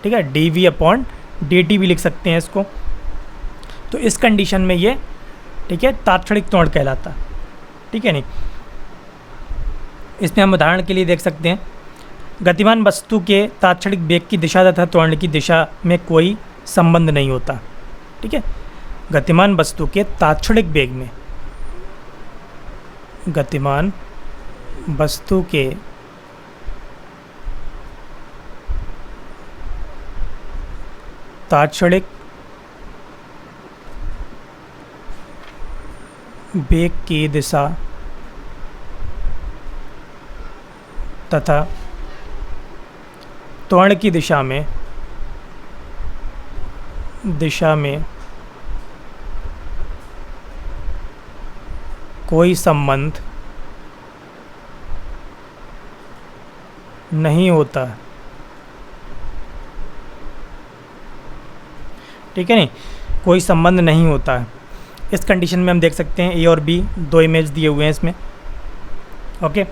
ठीक है, D V upon D T भी लिख सकते हैं इसको। तो इस कंडीशन में ये, ठीक है, तात्क्षणिक त्वरण कहलाता, ठीक है नहीं। इसमें हम उदाहरण के लिए देख सकते हैं, गतिमान वस्तु के तात्क्षणिक वेग की दिशा तथा त्वरण की दिशा में कोई संबंध नहीं होता, ठीक है, गतिमान वस्तु के तात्क्षणिक वेग में, गतिमान वस्तु के तात्क्षणिक वेग की दिशा तथा त्वरण की दिशा में कोई संबंध नहीं होता, ठीक है नहीं, कोई संबंध नहीं होता है। इस कंडीशन में हम देख सकते हैं ए और बी दो इमेज दिए हुए हैं इसमें, ओके।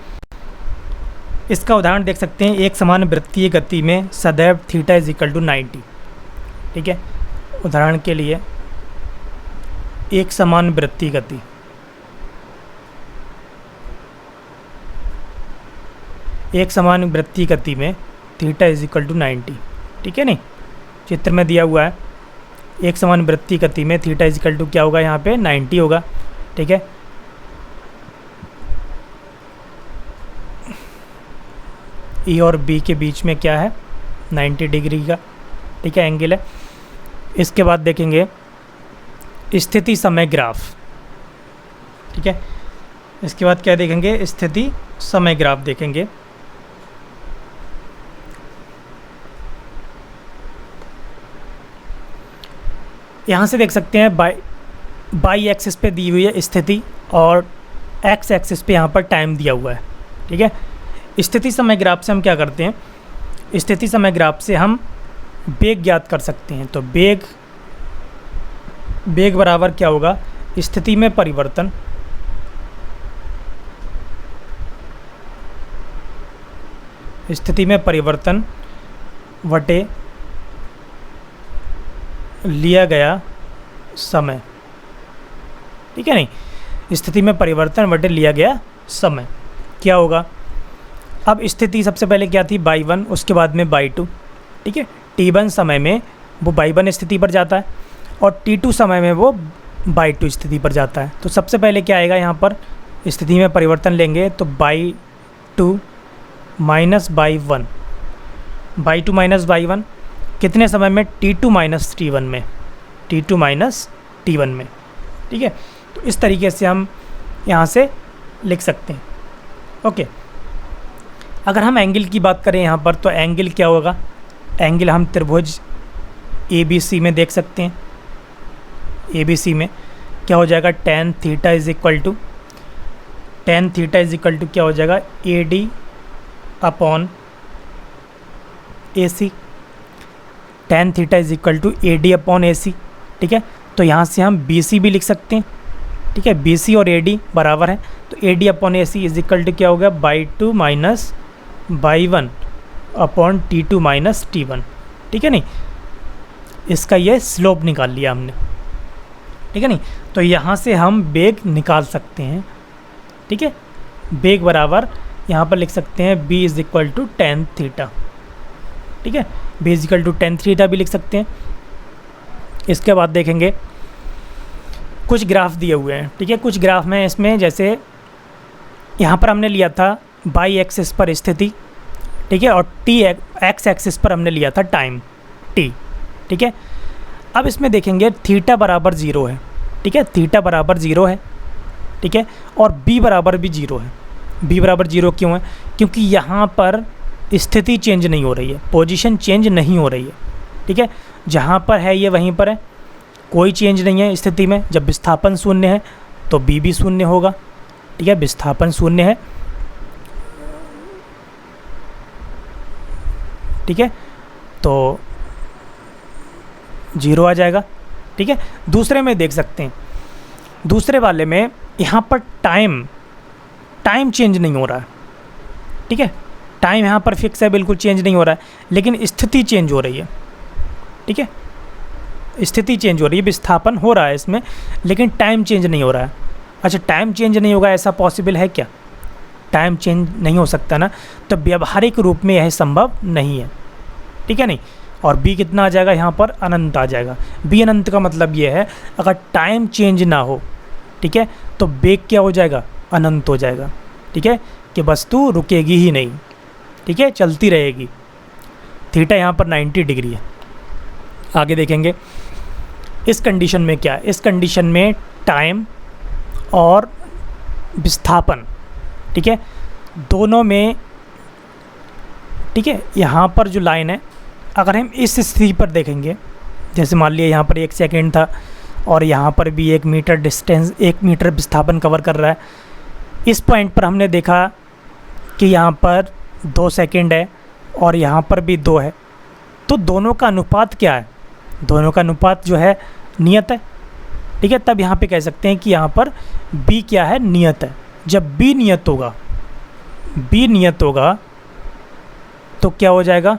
इसका उदाहरण देख सकते हैं, एक समान वृत्तीय गति में सदैव थीटा इज इक्वल टू 90, ठीक है। उदाहरण के लिए एक समान वृत्तीय गति, एक समान वृत्तीय गति में थीटा इज इक्वल टू 90, ठीक है नहीं, चित्र में दिया हुआ है, एक समान वृत्तीय गति में थीटा इज इक्वल टू क्या होगा, यहाँ पे 90 होगा, ठीक है। ई और बी के बीच में क्या है, 90 डिग्री का, ठीक है, एंगल है। इसके बाद देखेंगे स्थिति समय ग्राफ, ठीक है। इसके बाद क्या देखेंगे, स्थिति समय ग्राफ देखेंगे। यहाँ से देख सकते हैं बाई एक्सिस पे दी हुई है स्थिति और एक्स एक्सिस पे यहाँ पर टाइम दिया हुआ है, ठीक है। स्थिति समय ग्राफ से हम क्या करते हैं, स्थिति समय ग्राफ से हम वेग ज्ञात कर सकते हैं। तो वेग बराबर क्या होगा, स्थिति में परिवर्तन वटे लिया गया समय, ठीक है नहीं, स्थिति में परिवर्तन वटे लिया गया समय क्या होगा। अब स्थिति सबसे पहले क्या थी, y1, उसके बाद में y2, ठीक है। t1 समय में वो y1 स्थिति पर जाता है और t2 समय में वो y2 स्थिति पर जाता है। तो सबसे पहले क्या आएगा, यहाँ पर स्थिति में परिवर्तन लेंगे तो y2 minus y1, y2 minus y1 कितने समय में, t2 माइनस t1 में, t2 माइनस t1 में, ठीक है। तो इस तरीके से हम यहाँ से लिख सकते हैं, ओके। अगर हम एंगल की बात करें यहाँ पर, तो एंगल क्या होगा, एंगल हम त्रिभुज ABC में देख सकते हैं। ABC में क्या हो जाएगा, tan theta is equal to क्या हो जाएगा, AD upon AC। tan theta is equal to AD upon AC, ठीक है। तो यहाँ से हम BC भी लिख सकते हैं, ठीक है। BC और AD बराबर है, तो AD upon AC is equal to क्या हो गया, by 2 minus by 1 upon T2 minus T1, ठीक है नहीं। इसका ये स्लोप निकाल लिया हमने, ठीक है नहीं। तो यहाँ से हम बेग निकाल सकते हैं, ठीक है। बेग बराबर यहाँ पर लिख सकते हैं B is equal to tan theta, ठीक है। B is equal to tan theta भी लिख सकते हैं। इसके बाद देखेंगे कुछ ग्राफ दिए हुए हैं, ठीक है। कुछ ग्राफ में इसमें जैसे यहाँ पर हमने लिया था बाई एक्सिस पर स्थिति, ठीक है, और एक्स एक्सिस पर हमने लिया था टाइम t, ठीक है। अब इसमें देखेंगे थीटा बराबर 0 है, ठीक है। थीटा बराबर 0 है, ठीक है, और b बराबर भी 0 है। b बराबर 0 क्यों है, क्योंकि यहाँ पर स्थिति चेंज नहीं हो रही है, पोजीशन चेंज नहीं हो रही है, ठीक है। जहाँ पर है ये वहीं पर है, कोई चेंज नहीं है स्थिति में। जब विस्थापन शून्य है तो b भी शून्य होगा, ठीक है। विस्थापन शून्य है, ठीक है, तो 0 आ जाएगा, ठीक है। दूसरे में देख सकते हैं, दूसरे वाले में यहाँ पर टाइम चेंज नहीं हो रहा है, ठीक है। टाइम यहाँ पर फिक्स है, बिल्कुल चेंज नहीं हो रहा है, लेकिन स्थिति चेंज हो रही है, ठीक है। स्थिति चेंज हो रही है, विस्थापन हो रहा है इसमें, लेकिन टाइम चेंज नहीं हो रहा है। अच्छा, टाइम चेंज नहीं होगा, ऐसा पॉसिबल है क्या? टाइम चेंज नहीं हो सकता ना, तो व्यावहारिक रूप में यह संभव नहीं है, ठीक है नहीं। और b कितना आ जाएगा, यहाँ पर अनंत आ जाएगा। b अनंत का मतलब ये है अगर टाइम चेंज ना हो, ठीक है, तो बेग क्या हो जाएगा, अनंत हो जाएगा, ठीक है, कि वस्तु रुकेगी ही नहीं, ठीक है, चलती रहेगी। थीटा यहाँ पर 90 डिग्री है। आगे देखेंगे इस कंडीशन में क्या है, इस कंडीशन में टाइम और विस्थापन, ठीक है, दोनों में, ठीक है। यहाँ पर जो लाइन है, अगर हम इस स्थिति पर देखेंगे, जैसे मान लिया यहाँ पर 1 सेकेंड था और यहाँ पर भी 1 मीटर डिस्टेंस, 1 मीटर विस्थापन कवर कर रहा है। इस पॉइंट पर हमने देखा कि यहाँ पर 2 सेकेंड है और यहाँ पर भी 2 है, तो दोनों का अनुपात क्या है, दोनों का अनुपात जो है नियत है, ठीक है। तब यहाँ पे कह सकते हैं कि यहाँ पर b क्या है, नियत है। जब b नियत होगा, b नियत होगा तो क्या हो जाएगा,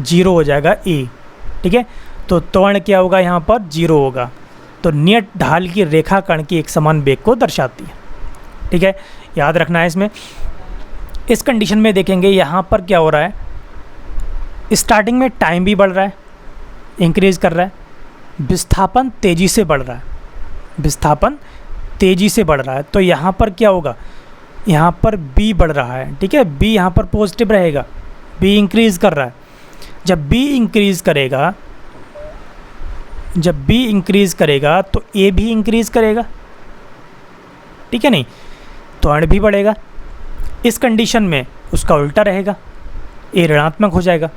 0 हो जाएगा a, ठीक है। तो त्वरण क्या होगा, यहाँ पर 0 होगा। तो नियत ढाल की रेखा कण की एक समान वेग को दर्शाती है, ठीक है, याद रखना है इसमें। इस कंडीशन में देखेंगे यहाँ पर क्या हो रहा है, स्टार्टिंग में टाइम भी बढ़ रहा है, इंक्रीज कर रहा है, विस्थापन तेज़ी से बढ़ रहा है, विस्थापन तेज़ी से बढ़ रहा है। तो यहाँ पर क्या होगा, यहाँ पर b बढ़ रहा है, ठीक है, b यहाँ पर पॉजिटिव रहेगा, b इंक्रीज़ कर रहा है। जब b इंक्रीज़ करेगा, जब b इंक्रीज़ करेगा तो a भी इंक्रीज़ करेगा, ठीक है नहीं, त्वरण भी बढ़ेगा। इस कंडीशन में उसका उल्टा रहेगा, a ऋणात्मक हो जाएगा,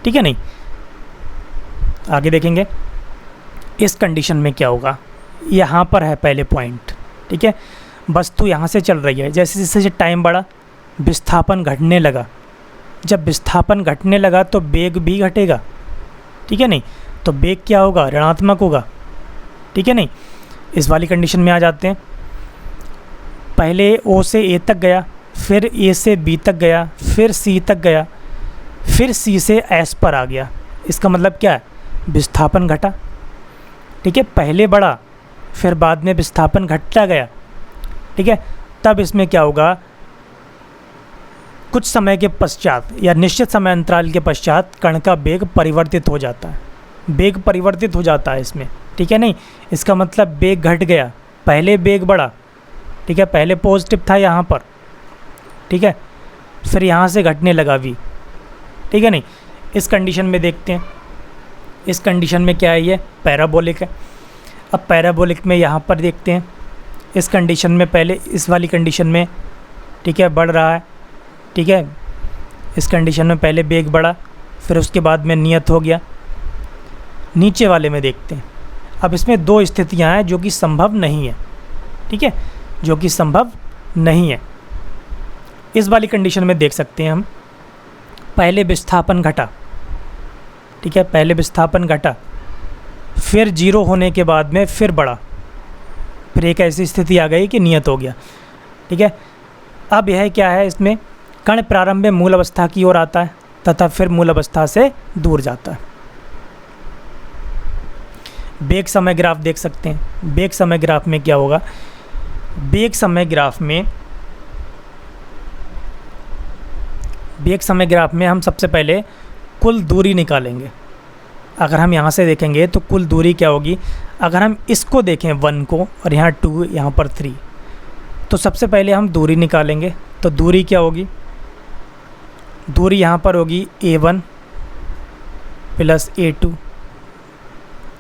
ठीक है नहीं। आगे देखेंगे इस कंडीशन में क्या होगा, यहाँ पर है पहले पॉइंट, ठीक है। वस्तु यहाँ से चल रही है, जैसे जैसे टाइम बढ़ा विस्थापन घटने लगा, जब विस्थापन घटने लगा तो वेग भी घटेगा, ठीक है नहीं। तो वेग क्या होगा, ऋणात्मक होगा, ठीक है नहीं। इस वाली कंडीशन में आ जाते हैं, पहले O से A तक गया, फिर A से B तक गया, फिर C तक गया, फिर C से S पर आ गया। इसका मतलब क्या है, विस्थापन घटा, ठीक है, पहले बढ़ा फिर बाद में विस्थापन घटता गया, ठीक है। तब इसमें क्या होगा, कुछ समय के पश्चात या निश्चित समय अंतराल के पश्चात कण का वेग परिवर्तित हो जाता है, वेग परिवर्तित हो जाता है इसमें, ठीक है नहीं। इसका मतलब वेग घट गया, पहले वेग बढ़ा, ठीक है, पहले पॉजिटिव था यहाँ पर, ठीक है, फिर यहाँ से घटने लगा v, ठीक है नहीं। इस कंडीशन में देखते हैं, इस कंडीशन में क्या है, ये पैराबोलिक है। अब पैराबोलिक में यहाँ पर देखते हैं, इस कंडीशन में पहले इस वाली कंडीशन में, ठीक है, बढ़ रहा है, ठीक है। इस कंडीशन में पहले वेग बढ़ा, फिर उसके बाद में नियत हो गया, नीचे वाले में देखते हैं। अब इसमें दो स्थितियां हैं जो कि संभव नहीं है, ठीक है, जो कि संभव नहीं है। इस वाली कंडीशन में देख सकते हैं हम, पहले विस्थापन घटा, ठीक है, पहले विस्थापन घटा, फिर 0 होने के बाद में फिर बढ़ा, फिर एक ऐसी स्थिति आ गई कि नियत हो गया, ठीक है। अब यह क्या है, इसमें कण प्रारंभ में मूल अवस्था की ओर आता है तथा फिर मूल अवस्था से दूर जाता है। वेग समय ग्राफ देख सकते हैं। वेग समय ग्राफ में क्या होगा, वेग समय ग्राफ में हम सबसे पहले कुल दूरी निकालेंगे। अगर हम यहाँ से देखेंगे तो कुल दूरी क्या होगी, अगर हम इसको देखें 1 को और यहाँ 2, यहाँ पर 3, तो सबसे पहले हम दूरी निकालेंगे। तो दूरी क्या होगी, दूरी यहाँ पर होगी A1 plus A2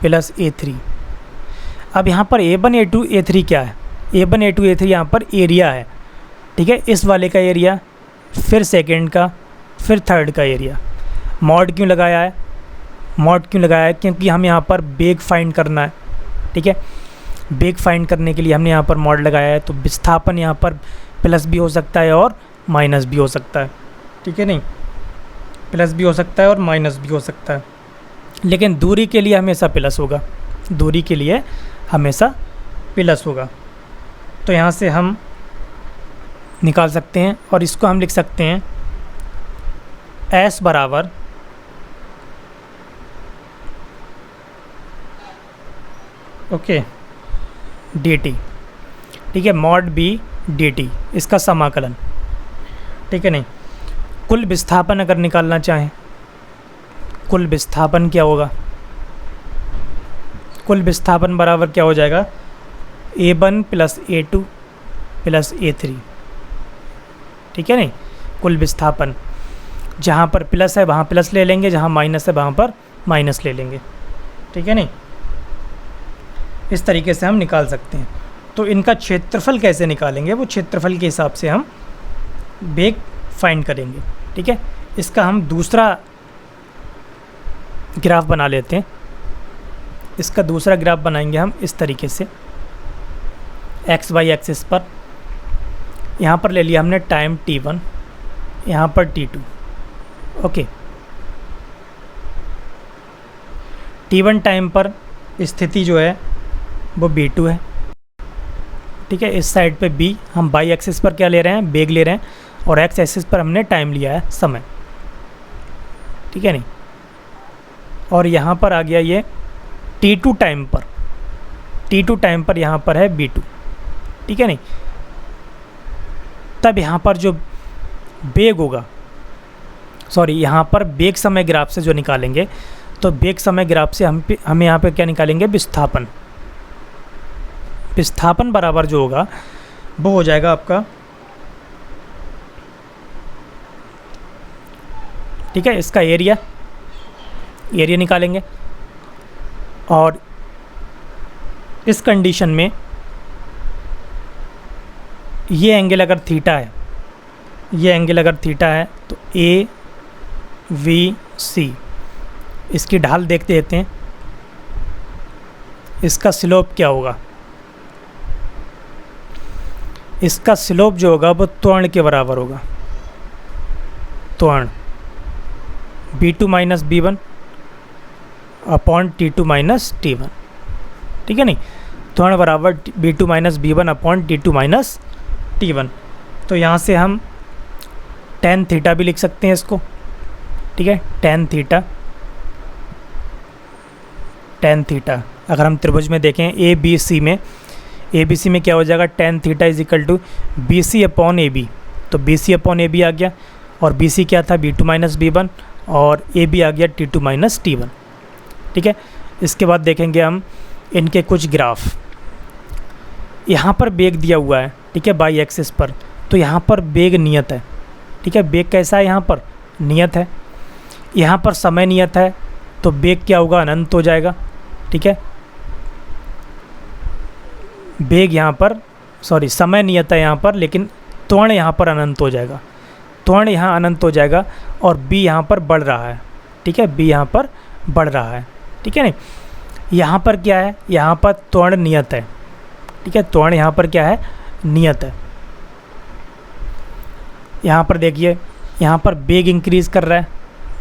plus A3। अब यहाँ पर A1 A2 A3 क्या है, A1 A2 A3 यहाँ पर एरिया है, ठीक है, इस वाले का एरिया, फिर सेकंड का, फिर थर्ड का एरिया। मॉड क्यों लगाया है, मॉड क्यों लगाया है, क्योंकि हम यहाँ पर वेग फाइंड करना है, ठीक है। वेग फाइंड करने के लिए हमने यहाँ पर मॉड लगाया है। तो विस्थापन यहाँ पर प्लस भी हो सकता है और माइनस भी हो सकता है, ठीक है, नहीं, प्लस भी हो सकता है और माइनस भी हो सकता है, लेकिन दूरी के लिए हमेशा प्लस होगा, दूरी के लिए हमेशा प्लस होगा। तो यहाँ से हम निकाल सकते हैं और इसको हम लिख सकते हैं S बराबर ओके dt, ठीक है, मॉड b dt, इसका समाकलन, ठीक है, नहीं। कुल विस्थापन अगर निकालना चाहें, कुल विस्थापन क्या होगा, कुल विस्थापन बराबर क्या हो जाएगा, A1 plus A2 plus A3, ठीक है, नहीं। कुल विस्थापन, जहाँ पर प्लस है वहाँ प्लस ले लेंगे, जहाँ माइनस है वहाँ पर माइनस ले लेंगे, ठीक है, नहीं। इस तरीके से हम निकाल सकते हैं। तो इनका क्षेत्रफल कैसे निकालेंगे, वो क्षेत्रफल के हिसाब से हम वेग फाइंड करेंगे, ठीक है। इसका हम दूसरा ग्राफ बना लेते हैं। इसका दूसरा ग्राफ बनाएंगे हम इस तरीके से, एक्स वाई एक्सिस पर। यहाँ पर ले लिया हमने टाइम t1, यहाँ पर t2, ओके। t1 टाइम पर स्थिति जो है वो b2 है, ठीक है। इस साइड पे b, हम बाई एक्सिस पर क्या ले रहे हैं, वेग ले रहे हैं, और एक्स एक्सिस पर हमने टाइम लिया है, समय, ठीक है, नहीं। और यहाँ पर आ गया ये t2 टाइम पर, t2 टाइम पर यहाँ पर है b2, ठीक है, नहीं। तब यहाँ पर जो वेग होगा, सॉरी, यहाँ पर वेग समय ग्राफ से जो निकालेंगे, तो वेग समय ग्राफ से हम यहाँ पे क्या निकालेंगे, विस्थापन। विस्थापन बराबर जो होगा वो हो जाएगा आपका, ठीक है, इसका एरिया निकालेंगे। और इस कंडीशन में ये एंगल अगर थीटा है, ये एंगल अगर थीटा है, तो AVC, इसकी ढाल देखते देते हैं, इसका स्लोप क्या होगा, इसका स्लोप जो होगा वो त्वरण के बराबर होगा, त्वरण B2 minus B1 upon T2 minus T1, ठीक है, नहीं। त्वरण बराबर B2 minus B1 upon T2 minus T1। तो यहाँ से हम tan थीटा भी लिख सकते हैं इसको, ठीक है, tan थीटा। अगर हम त्रिभुज में देखें ABC में क्या हो जाएगा, tan theta is equal to BC upon AB। तो BC अपॉन AB आ गया, और BC क्या था, B2 माइनस B1, और AB आ गया T2 माइनस T1, ठीक है। इसके बाद देखेंगे हम इनके कुछ ग्राफ। यहाँ पर वेग दिया हुआ है, ठीक है, बाई एक्सिस पर, तो यहाँ पर वेग नियत है, ठीक है। वेग कैसा है, यहाँ पर नियत है। यहाँ पर समय नियत है, तो वेग क्या होगा, अनंत हो जाएगा, ठीक है। वेग यहाँ पर, सॉरी, समय नियत है यहाँ पर, लेकिन त्वरण यहाँ पर अनंत हो जाएगा, त्वरण यहाँ अनंत हो जाएगा, और b यहाँ पर बढ़ रहा है, ठीक है, b यहाँ पर बढ़ रहा है, ठीक है नहीं। यहाँ पर क्या है, यहाँ पर त्वरण नियत है, ठीक है, त्वरण यहाँ पर क्या है, नियत है। यहाँ पर देखिए, यहाँ पर वेग इंक्रीज़ कर रहा है,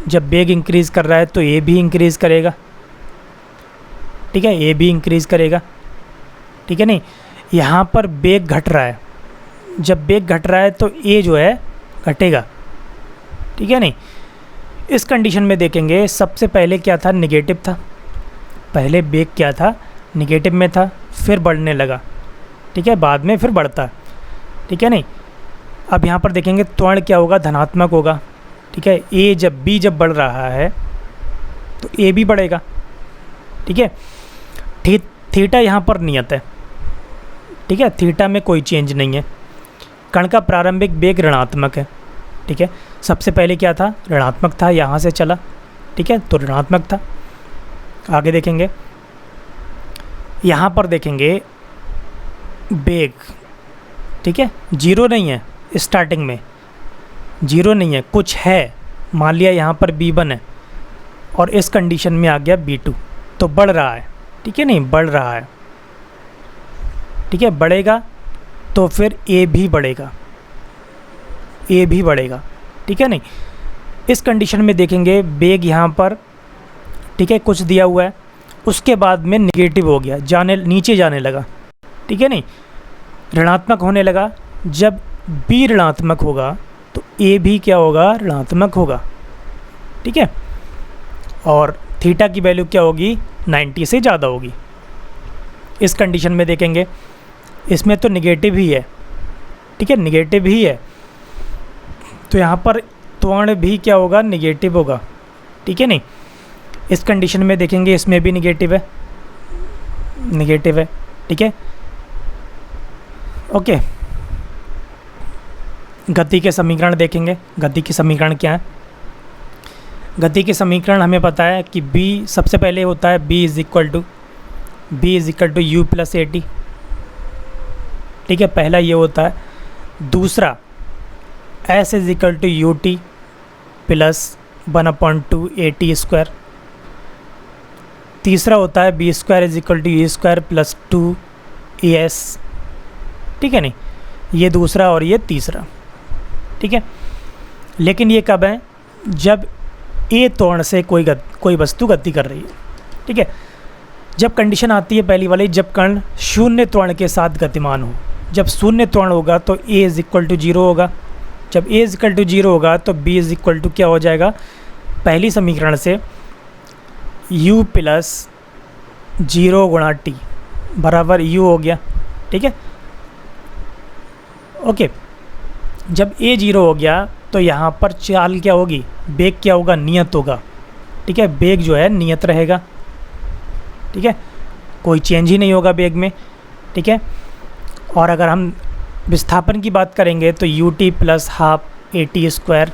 जब वेग इंक्रीज़ कर रहा है तो ए भी इंक्रीज़ करेगा, ठीक है, ए भी इंक्रीज़ करेगा, ठीक है नहीं। यहाँ पर वेग घट रहा है, जब वेग घट रहा है तो ए जो है घटेगा, ठीक है नहीं। इस कंडीशन में देखेंगे सबसे पहले क्या था, निगेटिव था, पहले वेग क्या था, निगेटिव में था, फिर बढ़ने लगा, ठीक है, बाद में फिर बढ़ता, ठीक है नहीं। अब यहाँ पर देखेंगे त्वरण क्या होगा, धनात्मक होगा, ठीक है। ए जब बी जब बढ़ रहा है तो ए भी बढ़ेगा, ठीक है। थीटा यहाँ पर नियत है, ठीक है, थीटा में कोई चेंज नहीं है। कण का प्रारंभिक वेग ऋणात्मक है, ठीक है, सबसे पहले क्या था, ऋणात्मक था, यहाँ से चला, ठीक है, तो ऋणात्मक था। आगे देखेंगे, यहाँ पर देखेंगे वेग, ठीक है, जीरो नहीं है, स्टार्टिंग में जीरो नहीं है, कुछ है, मान लिया यहाँ पर b1 है और इस कंडीशन में आ गया b2, तो बढ़ रहा है, ठीक है नहीं, बढ़ रहा है, ठीक है, बढ़ेगा तो फिर ए भी बढ़ेगा, ए भी बढ़ेगा, ठीक है नहीं। इस कंडीशन में देखेंगे वेग यहाँ पर, ठीक है, कुछ दिया हुआ है, उसके बाद में निगेटिव हो गया, जाने नीचे जाने लगा, ठीक है नहीं, ऋणात्मक होने लगा। जब बी ऋणात्मक होगा तो ए भी क्या होगा, ऋणात्मक होगा, ठीक है। और थीटा की वैल्यू क्या होगी, 90 से ज़्यादा होगी। इस कंडीशन में देखेंगे इसमें तो निगेटिव ही है, ठीक है, निगेटिव ही है, तो यहाँ पर त्वरण भी क्या होगा, निगेटिव होगा, ठीक है नहीं। इस कंडीशन में देखेंगे इसमें भी निगेटिव है, निगेटिव है, ठीक है, ओके। गति के समीकरण देखेंगे, गति के समीकरण क्या है, गति के समीकरण हमें पता है कि b सबसे पहले होता है b is equal to u plus A T, ठीक है, पहला ये होता है। दूसरा s is equal to U T plus 1/2 A T square. तीसरा होता है B square is equal to U square plus 2 A S, ठीक है नहीं, ये दूसरा और ये तीसरा, ठीक है। लेकिन ये कब है, जब ए त्वरण से कोई वस्तु गति कर रही है, ठीक है। जब कंडीशन आती है पहली वाली, जब कण शून्य त्वरण के साथ गतिमान हो, जब शून्य त्वरण होगा तो ए इज़ इक्वल टू 0 होगा, जब ए इज़ इक्वल टू 0 होगा तो बी इज़ इक्वल टू क्या हो जाएगा, पहली समीकरण से u प्लस 0 गुणा टी बराबर u हो गया, ठीक है, ओके। जब a 0 हो गया तो यहाँ पर चाल क्या होगी, वेग क्या होगा, नियत होगा, ठीक है, वेग जो है नियत रहेगा, ठीक है, कोई चेंज ही नहीं होगा वेग में, ठीक है। और अगर हम विस्थापन की बात करेंगे तो you T plus half A T square,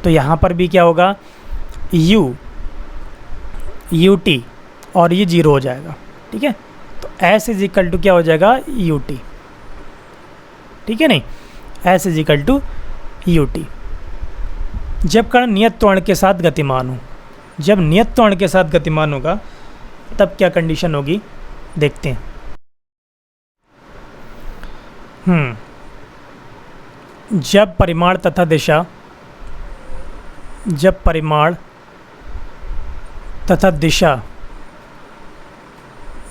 तो यहाँ पर भी क्या होगा, यू टी और ये 0 हो जाएगा, ठीक है, तो एस इज इक्वल टू क्या हो जाएगा, यू टी, ठीक है नहीं, S is equal to U T. जब कण नियत त्वरण के साथ गतिमान हो, जब नियत त्वरण के साथ गतिमान होगा तब क्या कंडीशन होगी, देखते हैं। जब परिमाण तथा दिशा, जब परिमाण तथा दिशा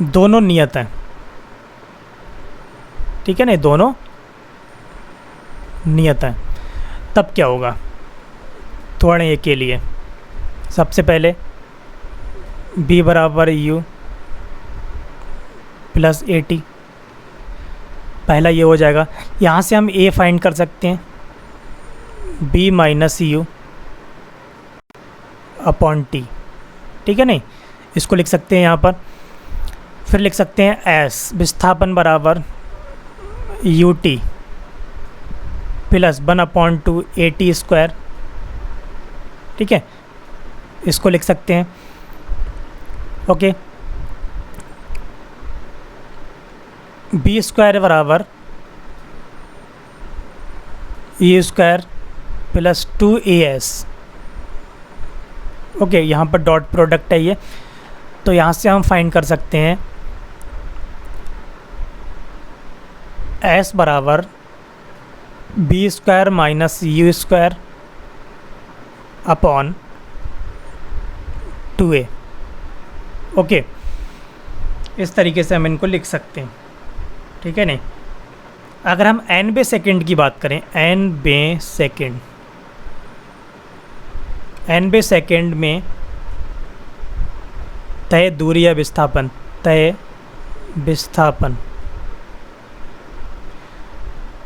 दोनों नियत हैं, ठीक है ना, दोनों नियत हैं, तब क्या होगा त्वरण ए के लिए। सबसे पहले b बराबर u प्लस ए टी, पहला ये हो जाएगा। यहाँ से हम a फाइंड कर सकते हैं, b minus you upon T, ठीक है नहीं, इसको लिख सकते हैं यहाँ पर। फिर लिख सकते हैं s विस्थापन बराबर you T plus 1/2 A T square, ठीक है, इसको लिख सकते हैं, ओके। बी स्क्वायर बराबर you square plus 2 A S, okay, यहाँ पर डॉट प्रोडक्ट है ये। तो यहाँ से हम फाइंड कर सकते हैं s बराबर B square minus U square upon 2a। Okay, इस तरीके से हम इनको लिख सकते हैं, ठीक है नहीं। अगर हम n सेकेंड की बात करें, n सेकेंड में तय दूरी या विस्थापन,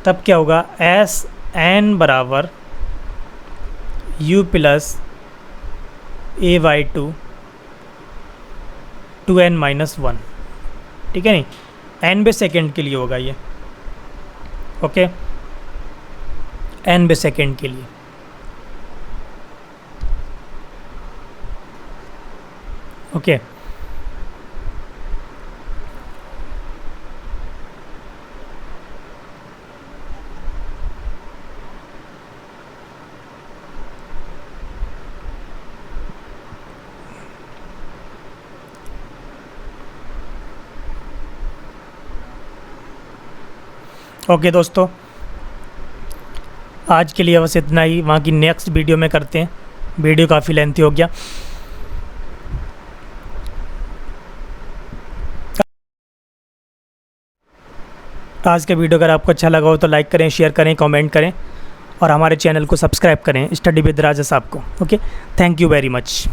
तब क्या होगा, एस एन बराबर u plus a by 2n minus 1, ठीक है नहीं। n सेकेंड के लिए होगा ये, ओके, n सेकेंड के लिए। ओके, ओके दोस्तों, आज के लिए बस इतना ही। वहाँ की नेक्स्ट वीडियो में करते हैं, वीडियो काफ़ी लेंथी हो गया। आज का वीडियो अगर आपको अच्छा लगा हो तो लाइक करें, शेयर करें, कमेंट करें और हमारे चैनल को सब्सक्राइब करें, स्टडी विद राजा साहब को। Okay, thank you very much.